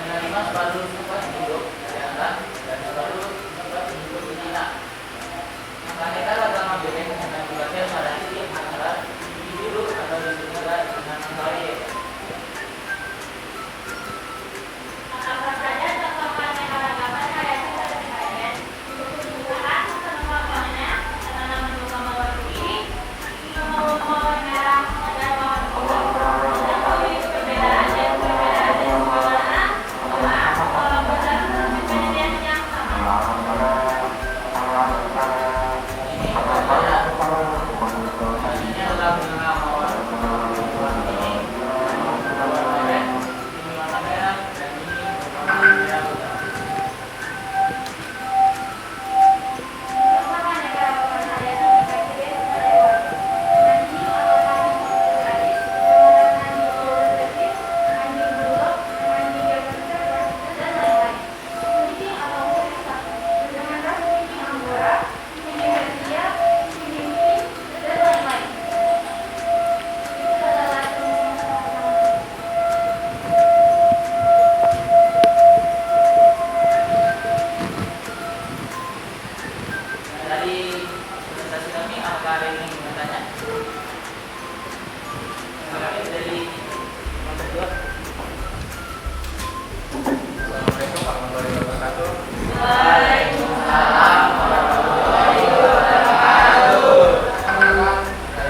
menerima separuh sifat penduduk dari atas dan separuh sifat penduduk bencana. Aneka ragam ABN dengan berbagai variasi antara individu atau negara dengan yang lain. Apa saja contoh keanekaragaman variasi pada ABN untuk tumbuhan tanaman tanaman utama warna ini, mawar merah dan mawar ungu. Mengetahui perbedaan dan warna, orang besar kepribadian yang sama. Ini adalah bunga mawar warna ini, ini warna merah dan ini warna merah. Dari presentasi kami, apakah ada yang ingin bertanya? Kami dari nomor 2. Assalamualaikum warahmatullahi wabarakatuh. Waalaikumsalam. Saya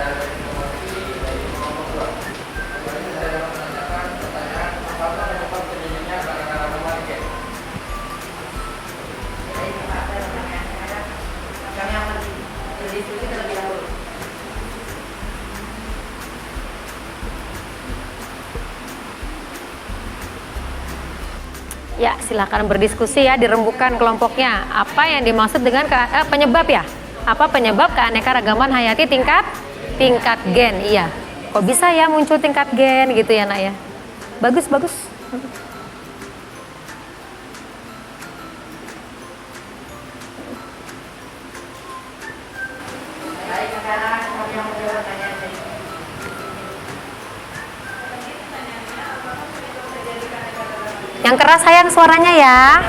dari nomor 3 dari nomor 2. Kali ini saya akan menanyakan pertanyaan apakah penyebab terjadinya gara-gara rumah gen? Kami akan berdiskusi terlebih dahulu. Ya, silakan berdiskusi ya, dirembukan kelompoknya. Apa yang dimaksud dengan penyebab ya? Apa penyebab keanekaragaman hayati tingkat gen? Iya. Kok bisa ya muncul tingkat gen gitu ya, Nak ya? Bagus, bagus. Baik, sekarang kami yang menjawab pertanyaan dari Yang keras sayang suaranya ya.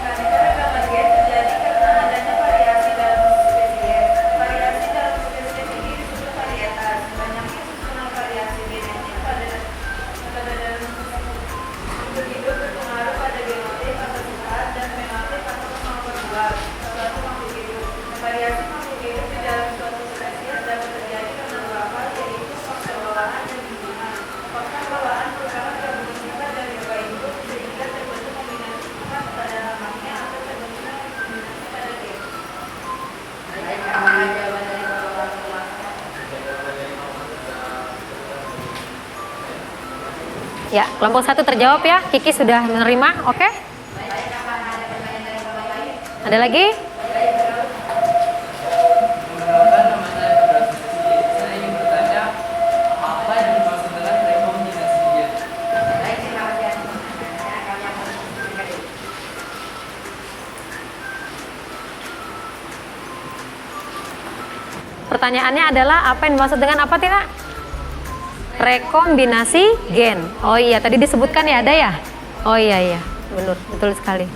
keanekaragaman gen terjadi karena adanya variasi dalam spesies. Variasi dalam spesies ini disebut varietas. Banyaknya susunan variasi genetik pada dalam hidup berpengaruh pada genotip atau sifat dan fenotip atau kemampuan buah suatu makhluk hidup. Variasi makhluk hidup di dalam suatu spesies dapat terjadi karena dua hal, yaitu faktor bawaan dan lingkungan. Faktor bawaan merupakan gabungan sifat dari dua input sehingga terbentuk kombinasi sifat pada namanya atau terbentuk kombinasi pada gen. Baik, apakah jawaban dari Bapak termasuk? Ya, kelompok 1 terjawab ya. Kiki sudah menerima, oke? Baik, apakah ada pertanyaan dari Bapak lain? Ada lagi? Perkenalkan, nama saya Febras Suci. Saya ingin bertanya, apa yang dimaksud dengan rekombinasi gen? Baik, terima kasih atas pertanyaannya. Kami akan diskusikan itu. Pertanyaannya adalah apa yang dimaksud dengan apa, Tina? Rekombinasi gen. Oh iya, tadi disebutkan ya, ada ya? Oh iya, iya. Benar, betul sekali.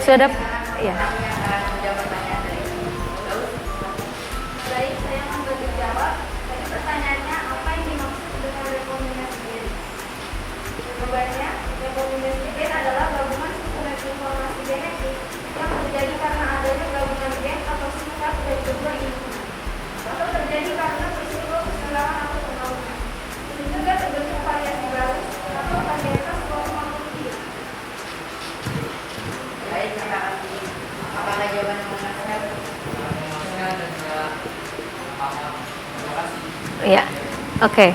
Sudah, ya. Baik, saya akan menjawab. Tadi pertanyaannya apa yang dimaksud dengan rekombinasi gen? Jawabannya, rekombinasi gen adalah gabungan susunan informasi genetik yang terjadi karena adanya gabungan gen atau sifat dari kedua input, atau terjadi karena peristiwa keseimbangan atau perkawunan, sehingga terbentuk variasi baru atau varietas suatu makhluk hidup. Baik, terima kasih. Apakah jawaban yang memuaskan? Memuaskan dan juga paham. Terima kasih. Iya. Oke.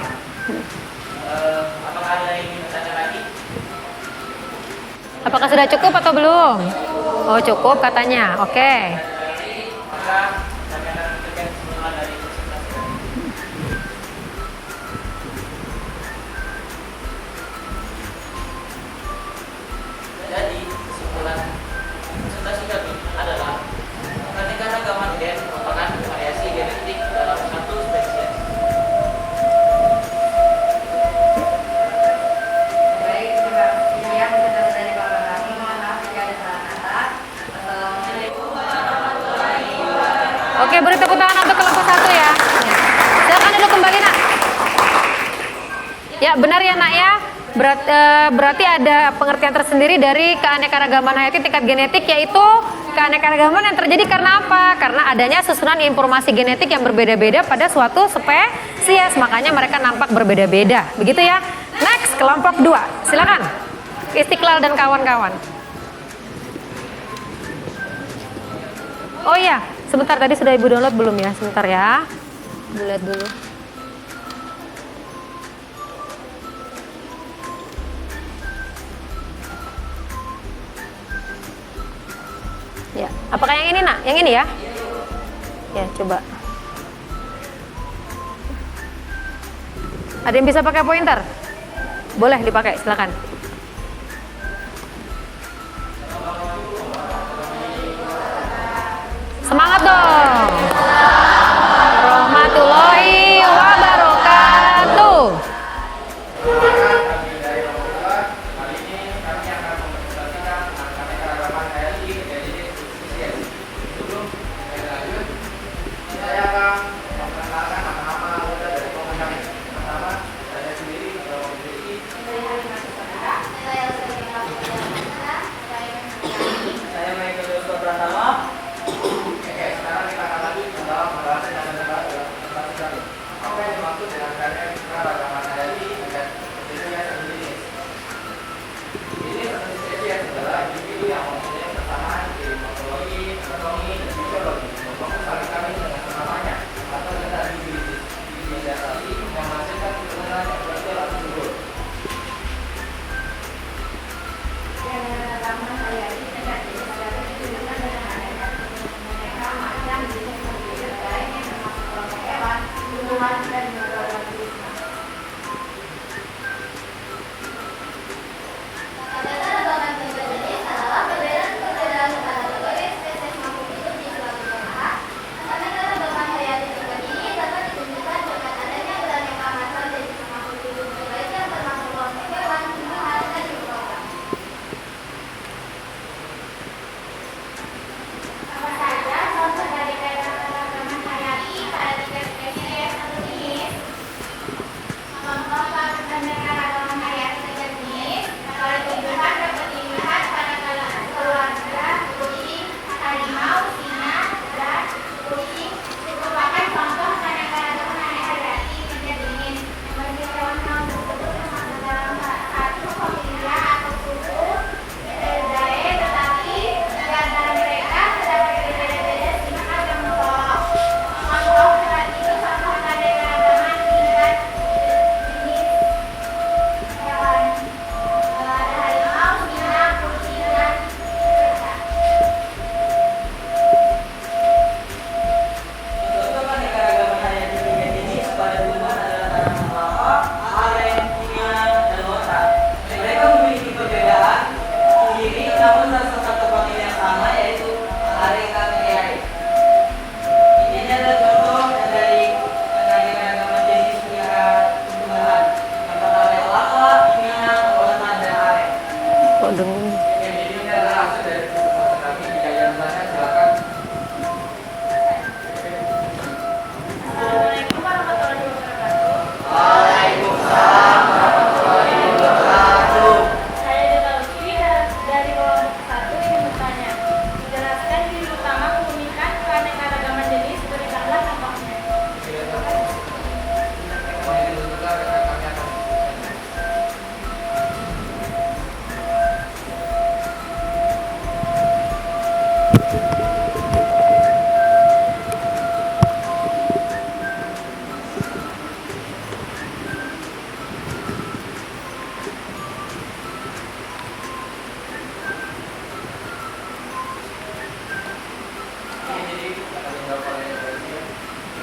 Apakah ada yang ingin bertanya lagi? Apakah sudah cukup atau belum? Oh, cukup katanya. Oke. Maka kami akan menunjukkan kesimpulan dari presentasi kami. Jadi, kesimpulan presentasi kami adalah keanekaragaman gen merupakan variasi genetik dalam satu spesies. Baik, terima kasih. Yang sudah dari Bapak kami, mohon maaf jika ada salah kata. Assalamualaikum. Oke, beri tepuk tangan untuk kelompok 1 ya. Silakan duduk kembali, Nak. Ya, benar ya, Nak ya. Berarti ada pengertian tersendiri dari keanekaragaman hayati tingkat genetik, yaitu keanekaragaman yang terjadi karena apa? Karena adanya susunan informasi genetik yang berbeda-beda pada suatu spesies, makanya mereka nampak berbeda-beda. Begitu ya. Next, kelompok 2. Silakan. Istiqlal dan kawan-kawan. Oh iya, sebentar, tadi sudah Ibu download belum ya? Sebentar ya. Ibu lihat dulu. Ya, apakah yang ini, Nak? Yang ini ya? Ya, coba. Ada yang bisa pakai pointer? Boleh dipakai, silakan. Semangat dong. Warahmatullahi wabarakatuh. Kami dari nomor 2, kali ini kami akan kok dong. Jadi ini adalah hasil dari pertemuan kami. Jika ada yang bertanya silakan. Assalamualaikum warahmatullahi wabarakatuh. Waalaikumsalam warahmatullahi wabarakatuh. Saya Deta Lutfi dari kelompok 1 ingin bertanya. Menjelaskan ciri utama keunikan keanekaragaman jenis, berikanlah contohnya. Kami dulu juga rekan kami akan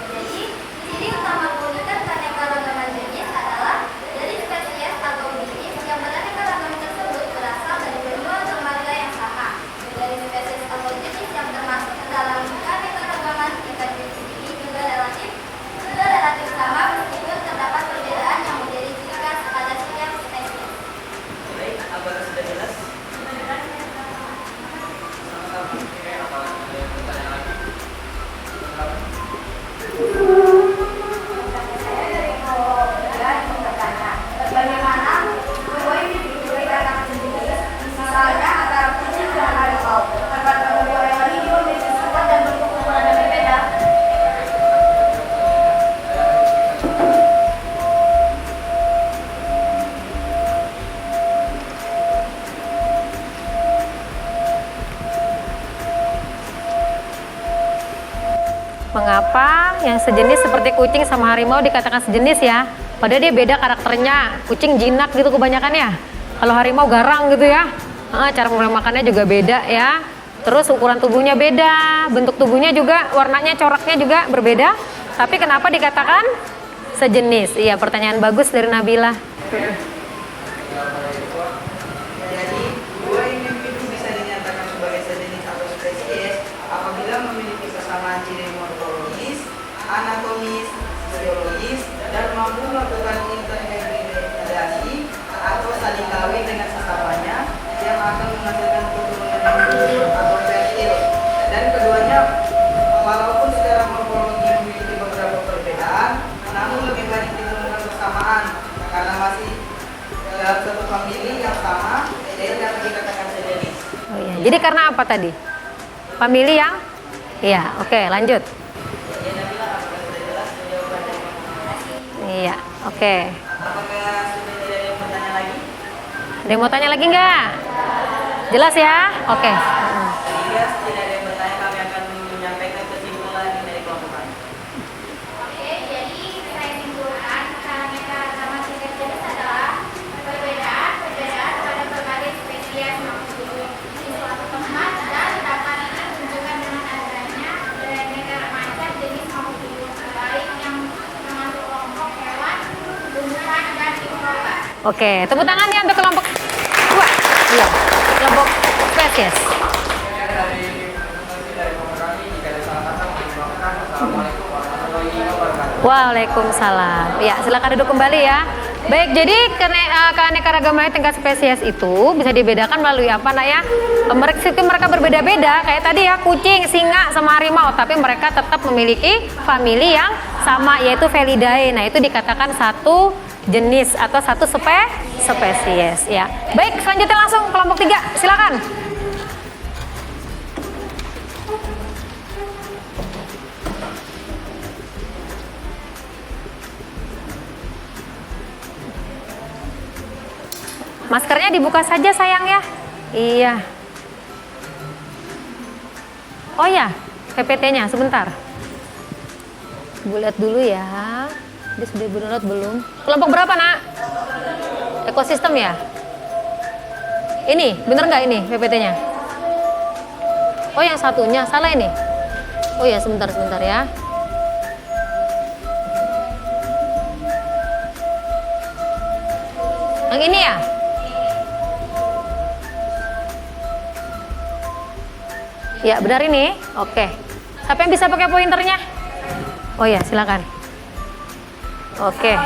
Jadi, ciri utama keunikan keanekaragaman jenis adalah dari spesies atau jenis yang beraneka ragam tersebut berasal dari benua atau marga yang sama. Dari spesies atau jenis yang termasuk ke dalam keanekaragaman tingkat jenis ini juga relatif sama meskipun terdapat perbedaan yang menjadi ciri khas pada setiap spesies. Baik, apakah sudah jelas? Saya dari kelompok 3 ingin bertanya, bagaimana tumbuh ini diberikan jenis, misalnya antara kucing dan harimau. Terdapat kedua hewan ini memiliki sifat dan bentuk ukuran yang berbeda. Mengapa yang sejenis seperti kucing sama harimau dikatakan sejenis ya? Padahal dia beda karakternya. Kucing jinak gitu kebanyakan ya. Kalau harimau garang gitu ya. Cara mulai makannya juga beda ya. Terus ukuran tubuhnya beda, bentuk tubuhnya juga, warnanya, coraknya juga berbeda. Tapi kenapa dikatakan sejenis? Iya, pertanyaan bagus dari Nabila. Jadi, dua individu bisa dinyatakan sebagai sejenis atau spesies apabila memiliki kesamaan ciri morfologis, anatomis, fisiologis, dan mampu melakukan interhibridasi atau saling kawin dengan sesamanya yang akan menghasilkan keturunan yang subur atau fertil. Dan keduanya, walaupun secara morfologi memiliki beberapa perbedaan, namun lebih banyak ditemukan kesamaan karena masih dalam satu famili yang sama, jadi dapat dikatakan sejenis. Oh iya. Jadi karena apa tadi? Famili yang? Iya, oke, lanjut. Iya, oke. Apakah sudah tidak ada yang bertanya lagi? Ada yang mau tanya lagi nggak? Jelas ya? Oke. Sehingga tidak ada yang bertanya, kami akan menyampaikan kesimpulan dari kelompok kami. Oke, jadi saya simpulkan keanekaragaman tingkat jenis adalah perbedaan pada berbagai spesies maupun di suatu tempat dan dapat ditunjukkan dengan adanya beraneka macam jenis maupun baik yang termasuk kelompok hewan, tumbuhan dan mikroba. Oke, tepuk tangan ya untuk kelompok 2. Iya, kelompok spesies. Sekian dari informasi dari kelompok kami. Jika ada salah kata, mohon dimaafkan. Wassalamualaikum warahmatullahi wabarakatuh. Waalaikumsalam. Ya, silakan duduk kembali ya. Baik, jadi keanekaragaman tingkat spesies itu bisa dibedakan melalui apa nak ya? Mereka berbeda-beda, kayak tadi ya kucing, singa, sama harimau, tapi mereka tetap memiliki famili yang sama, yaitu Felidae. Nah, itu dikatakan satu jenis atau satu spesies ya. Baik, selanjutnya langsung kelompok 3, silakan. Maskernya dibuka saja sayang ya. Iya. Oh ya, PPT-nya sebentar. Ibu lihat dulu ya. Dia sudah download belum? Kelompok berapa nak? Ekosistem ya? Ini, bener nggak ini PPT-nya? Oh yang satunya, salah ini? Oh ya, sebentar ya. Yang ini ya? Ya, benar ini. Oke. Siapa yang bisa pakai pointernya? Oh ya, silakan. Oke.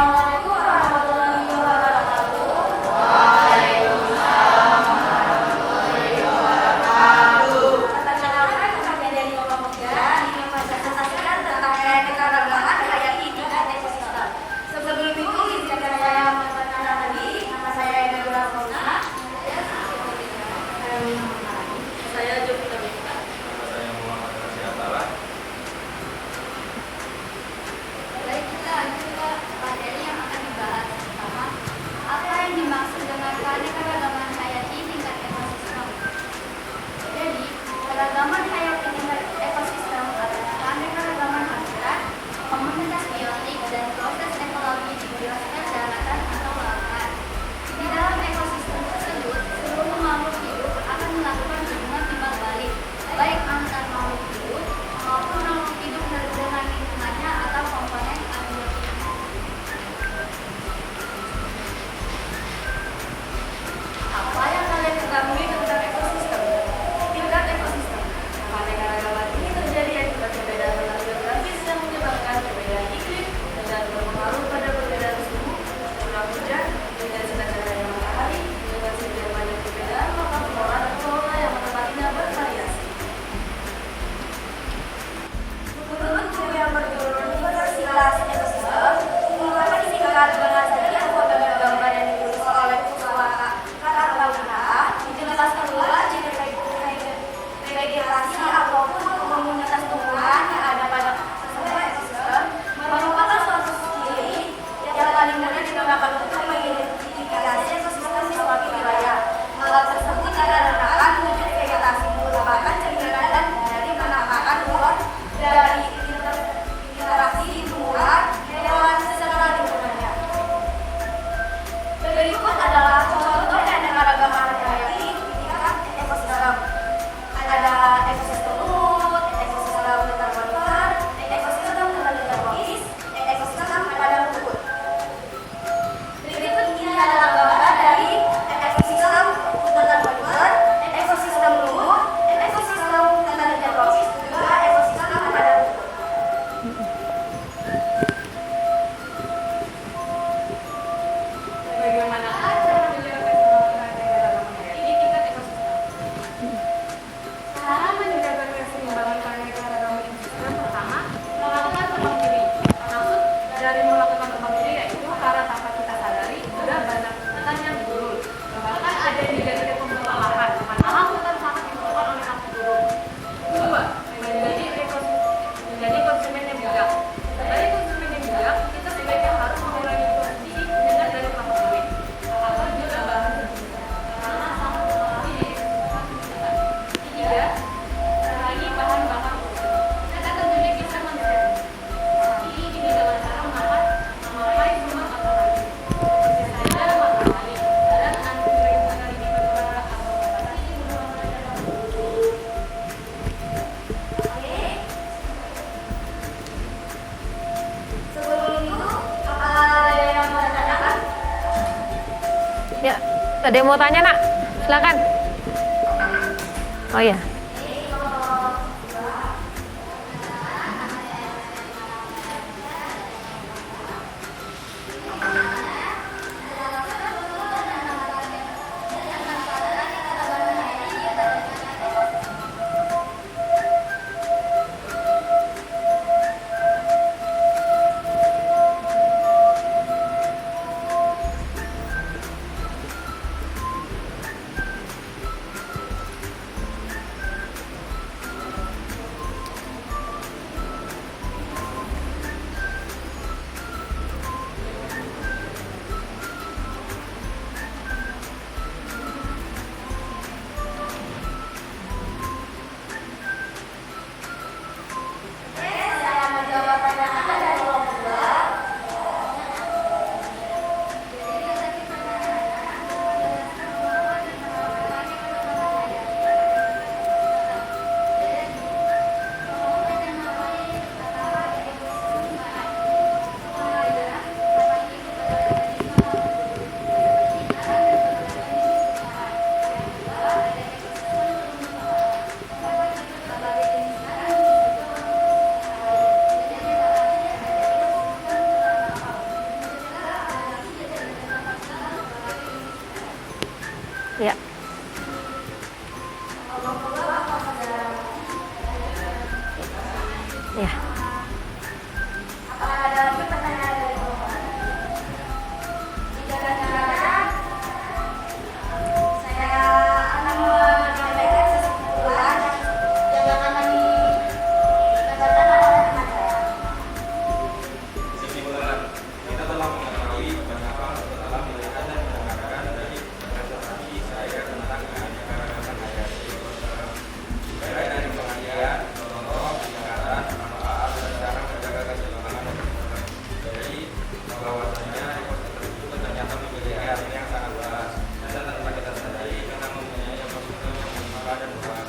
Ada yang mau tanya, Nak? Silakan. Oh ya. Ya. Ya. Kesimpulan, kita telah mengetahui banyak hal setelah melihat dan mendengarkan dari presentasi saya tentang keanekaragaman hayati. Mulai dari pengertian, contoh, tingkatan, manfaat, dan cara menjaga keseimbangan ekosistem. Jadi, bahwasanya ekosistem itu ternyata memiliki arti yang sangat luas dan tanpa kita sadari karena mempunyai ekosistem yang melimpah dan luas.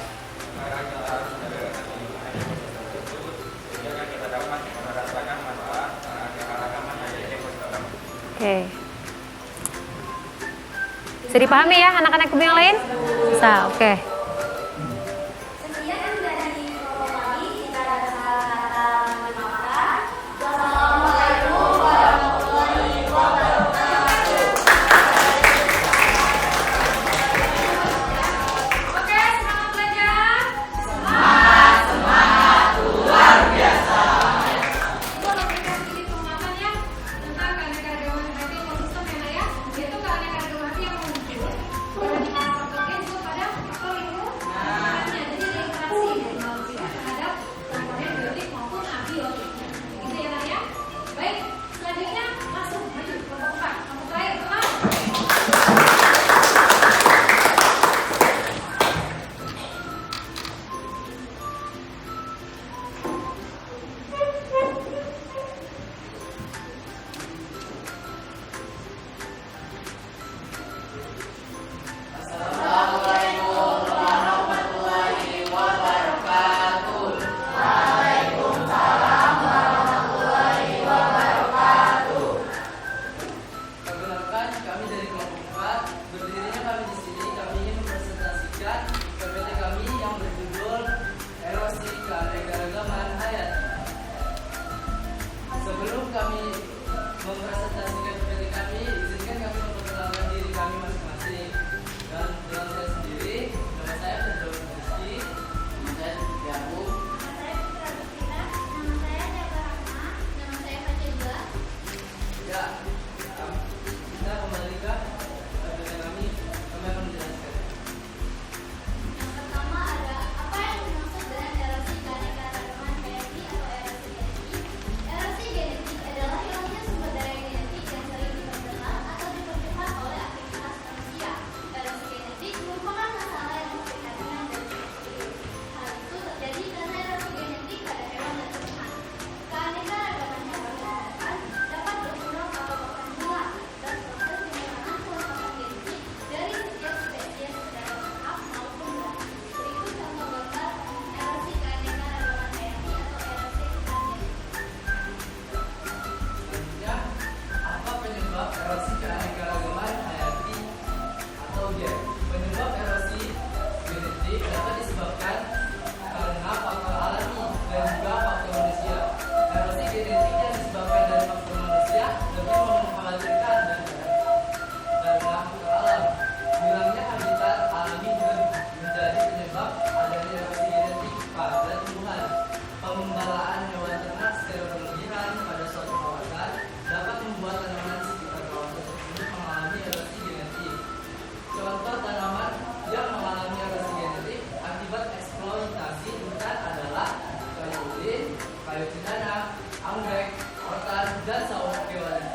Maka kita harus menjaga keseimbangan ekosistem tersebut sehingga kita dapat merasakan manfaat keanekaragaman hayati ekosistem. Oke. Bisa dipahami ya anak-anak ibu yang lain? Bisa, oke. Sekian dari kami, kita kata memaafkan. Wassalamualaikum warahmatullahi wabarakatuh. Oke, semangat belajar. Ibu memberikan sedikit penguatan ya tentang keanekaragaman hayati ekosistem ya, Nak ya. Yaitu keanekaragaman hayati yang muncul pada faktor gen pada faktor lingkungan. antropogen. Penyebab erosi genetik dapat disebabkan karena faktor alami dan juga faktor manusia. Erosi genetik yang disebabkan dari faktor manusia lebih mengkhawatirkan karena faktor alam. Hilangnya habitat alami juga menjadi penyebab adanya erosi genetik pada tumbuhan. Pemgembalaan hewan ternak secara berlebihan pada suatu kawasan dapat membuat tanaman di sekitar kawasan tersebut mengalami erosi genetik. Contoh tanaman yang mengalami erosi genetik akibat eksploitasi hutan adalah kayu ulin, kayu cendana, anggrek, rotan, dan sawo kewan.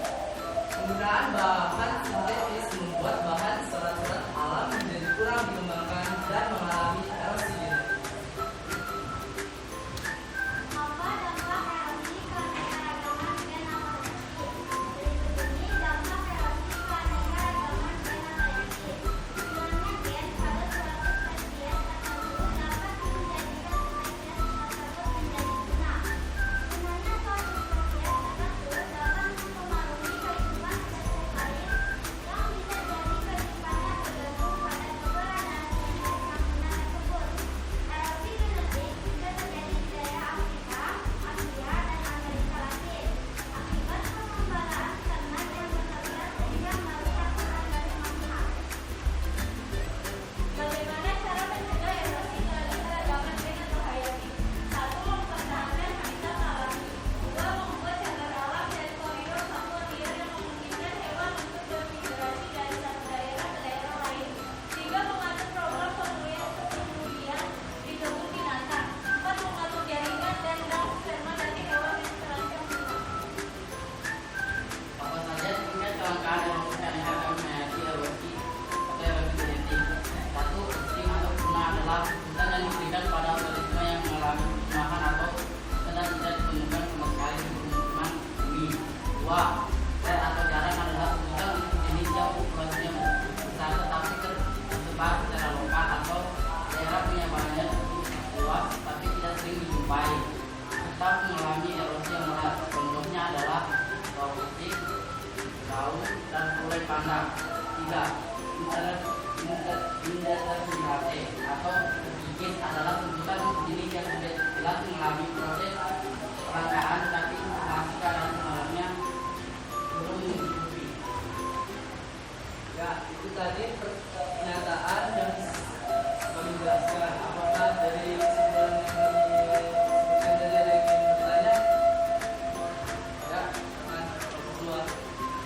Penggunaan bahan sintetis membuat bahan serat-serat alam menjadi kurang dikembangkan dan mengalami erosi genetik. Apa dampak erosi keanekaragaman gen abadi? Berikut ini dampak erosi keanekaragaman gen abadi. Hilangnya gen pada suatu spesies tertentu dapat menjadikan spesies tersebut menjadi punah. Punahnya suatu spesies tertentu dapat mempengaruhi kehidupan spesies lain yang bisa jadi kehidupannya bergantung pada keberadaan spesies yang punah tersebut. Erosi genetik juga terjadi di daerah Afrika, Asia, dan Amerika Latin akibat pengembalaan ternak yang berlebihan sehingga merusak keanekaragaman habitat. Bagaimana cara mencegah erosi keanekaragaman gen atau hayati? 1. Mempertahankan habitat alami. 2. Membuat cagar alam dan koridor satwa liar yang memungkinkan hewan untuk bermigrasi dari satu daerah ke daerah lain. 3. Mengatur program pemulihan di kebun binatang. 4. Mengatur jaringan dan bank sperma dari hewan yang terancam punah. Apa saja tingkat kelangkaan erosi keanekaragaman hayati erosi atau erosi genetik? 1. Extinct atau punah adalah hutan yang diberikan pada organisme yang mengalami pemusnahan atau sedang tidak ditemukan sama sekali di permukiman bumi. 2. Rare atau jarang adalah sebutan untuk jenis yang populasinya besar tetapi tersebar secara lokal atau daerah penyebarannya cukup luas tapi tidak sering dijumpai serta mengalami erosi yang berat. Contohnya adalah bawang putih, daun, dan gulai pandang. 3. Indeterminate atau terkikis adalah sebutan untuk jenis yang sudah jelas mengalami proses perangkaan tapi informasi keadaan malamnya belum dicukupi. Ya, itu tadi pernyataan yang kami jelaskan. Apakah dari kesimpulan yang disebutkan tadi ada yang ingin bertanya? Ya, teman kedua.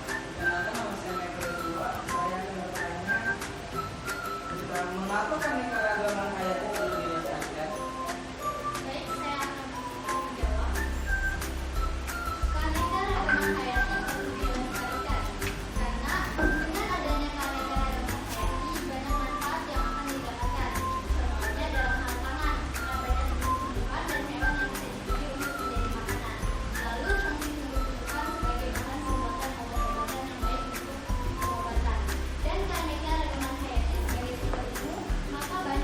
Perkenalkan, nama saya kedua. Saya akan bertanya tentang mengapa keanekaragaman hayati perlu dilestarikan. Baik, saya akan menjawab. Keanekaragaman hayati perlu dilestarikan karena dengan adanya keanekaragaman hayati banyak manfaat yang akan didapatkan. Contohnya dalam hal pangan, menyampaikan tumbuh-tumbuhan dan hewan yang bisa dipilih untuk menjadi makanan. Lalu fungsi tumbuh-tumbuhan sebagai bahan pembuatan obat-obatan yang baik untuk pengobatan. Dan keanekaragaman hayati sebagai sumber ilmu, maka banyak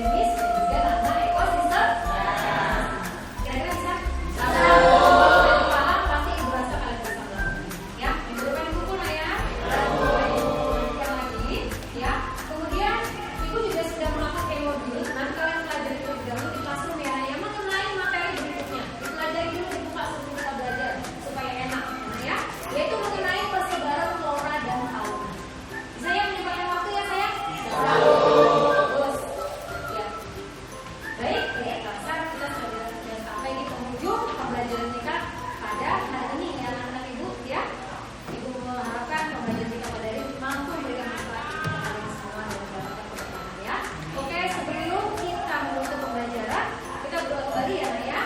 jenis dan juga nama ekosistem. Kira-kira bisa? Paham? Pasti ibu rasa kalian bisa melakukan. Ya, minggu depan ibu pun ya. Yang lagi, ya. Kemudian ibu juga sudah melakukan modul. Nanti kalian pelajari terlebih dahulu di classroom ya. Yang mengenai materi berikutnya. Dipelajari dulu di buka sebelum kita belajar supaya enak, ya. Yaitu mengenai persebaran flora dan fauna. Saya menyempatkan waktu ya sayang. Bagus. Ya. Baik, rasa kita sudah sampai di penghujung pembelajaran kita pada hari ini ya anak-anak ibu ya. Ibu mengharapkan pembelajaran kita pada hari ini mampu memberikan manfaat kepada kalian semua dan mendapatkan pengetahuan ya. Oke, sebelum kita menutup pembelajaran, kita berdoa kembali ya Nak ya.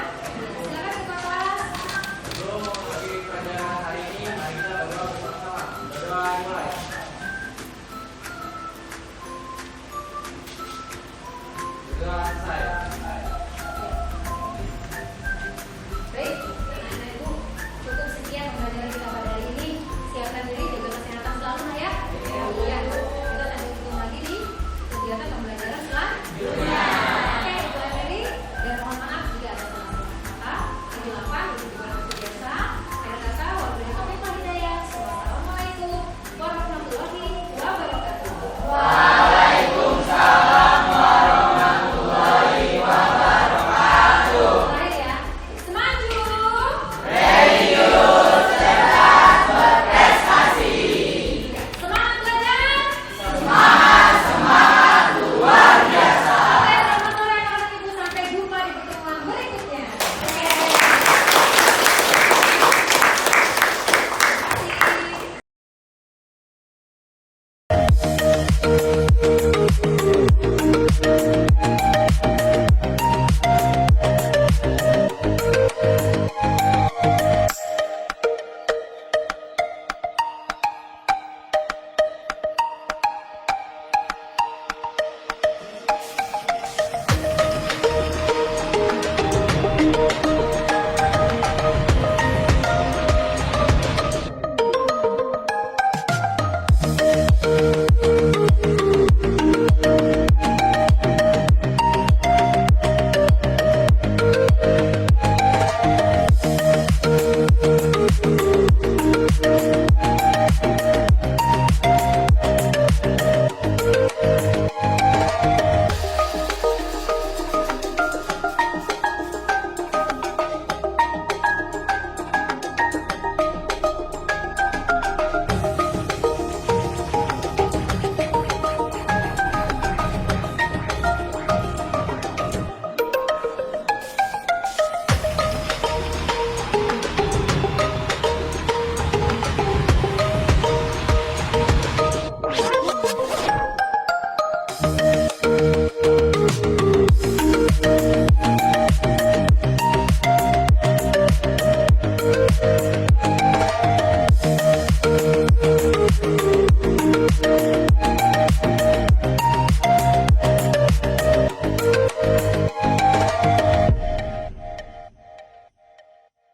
Silakan ketua kelas. Sebelum mengakhiri pelajaran hari ini, mari kita berdoa bersama-sama. Berdoa mulai. Berdoa selesai. Baik, anak-anak ibu, cukup sekian pembelajaran kita pada hari ini. Siapkan diri, jaga kesehatan selalu Nak ya. Kemudian kita lanjut lagi di kegiatan pembelajaran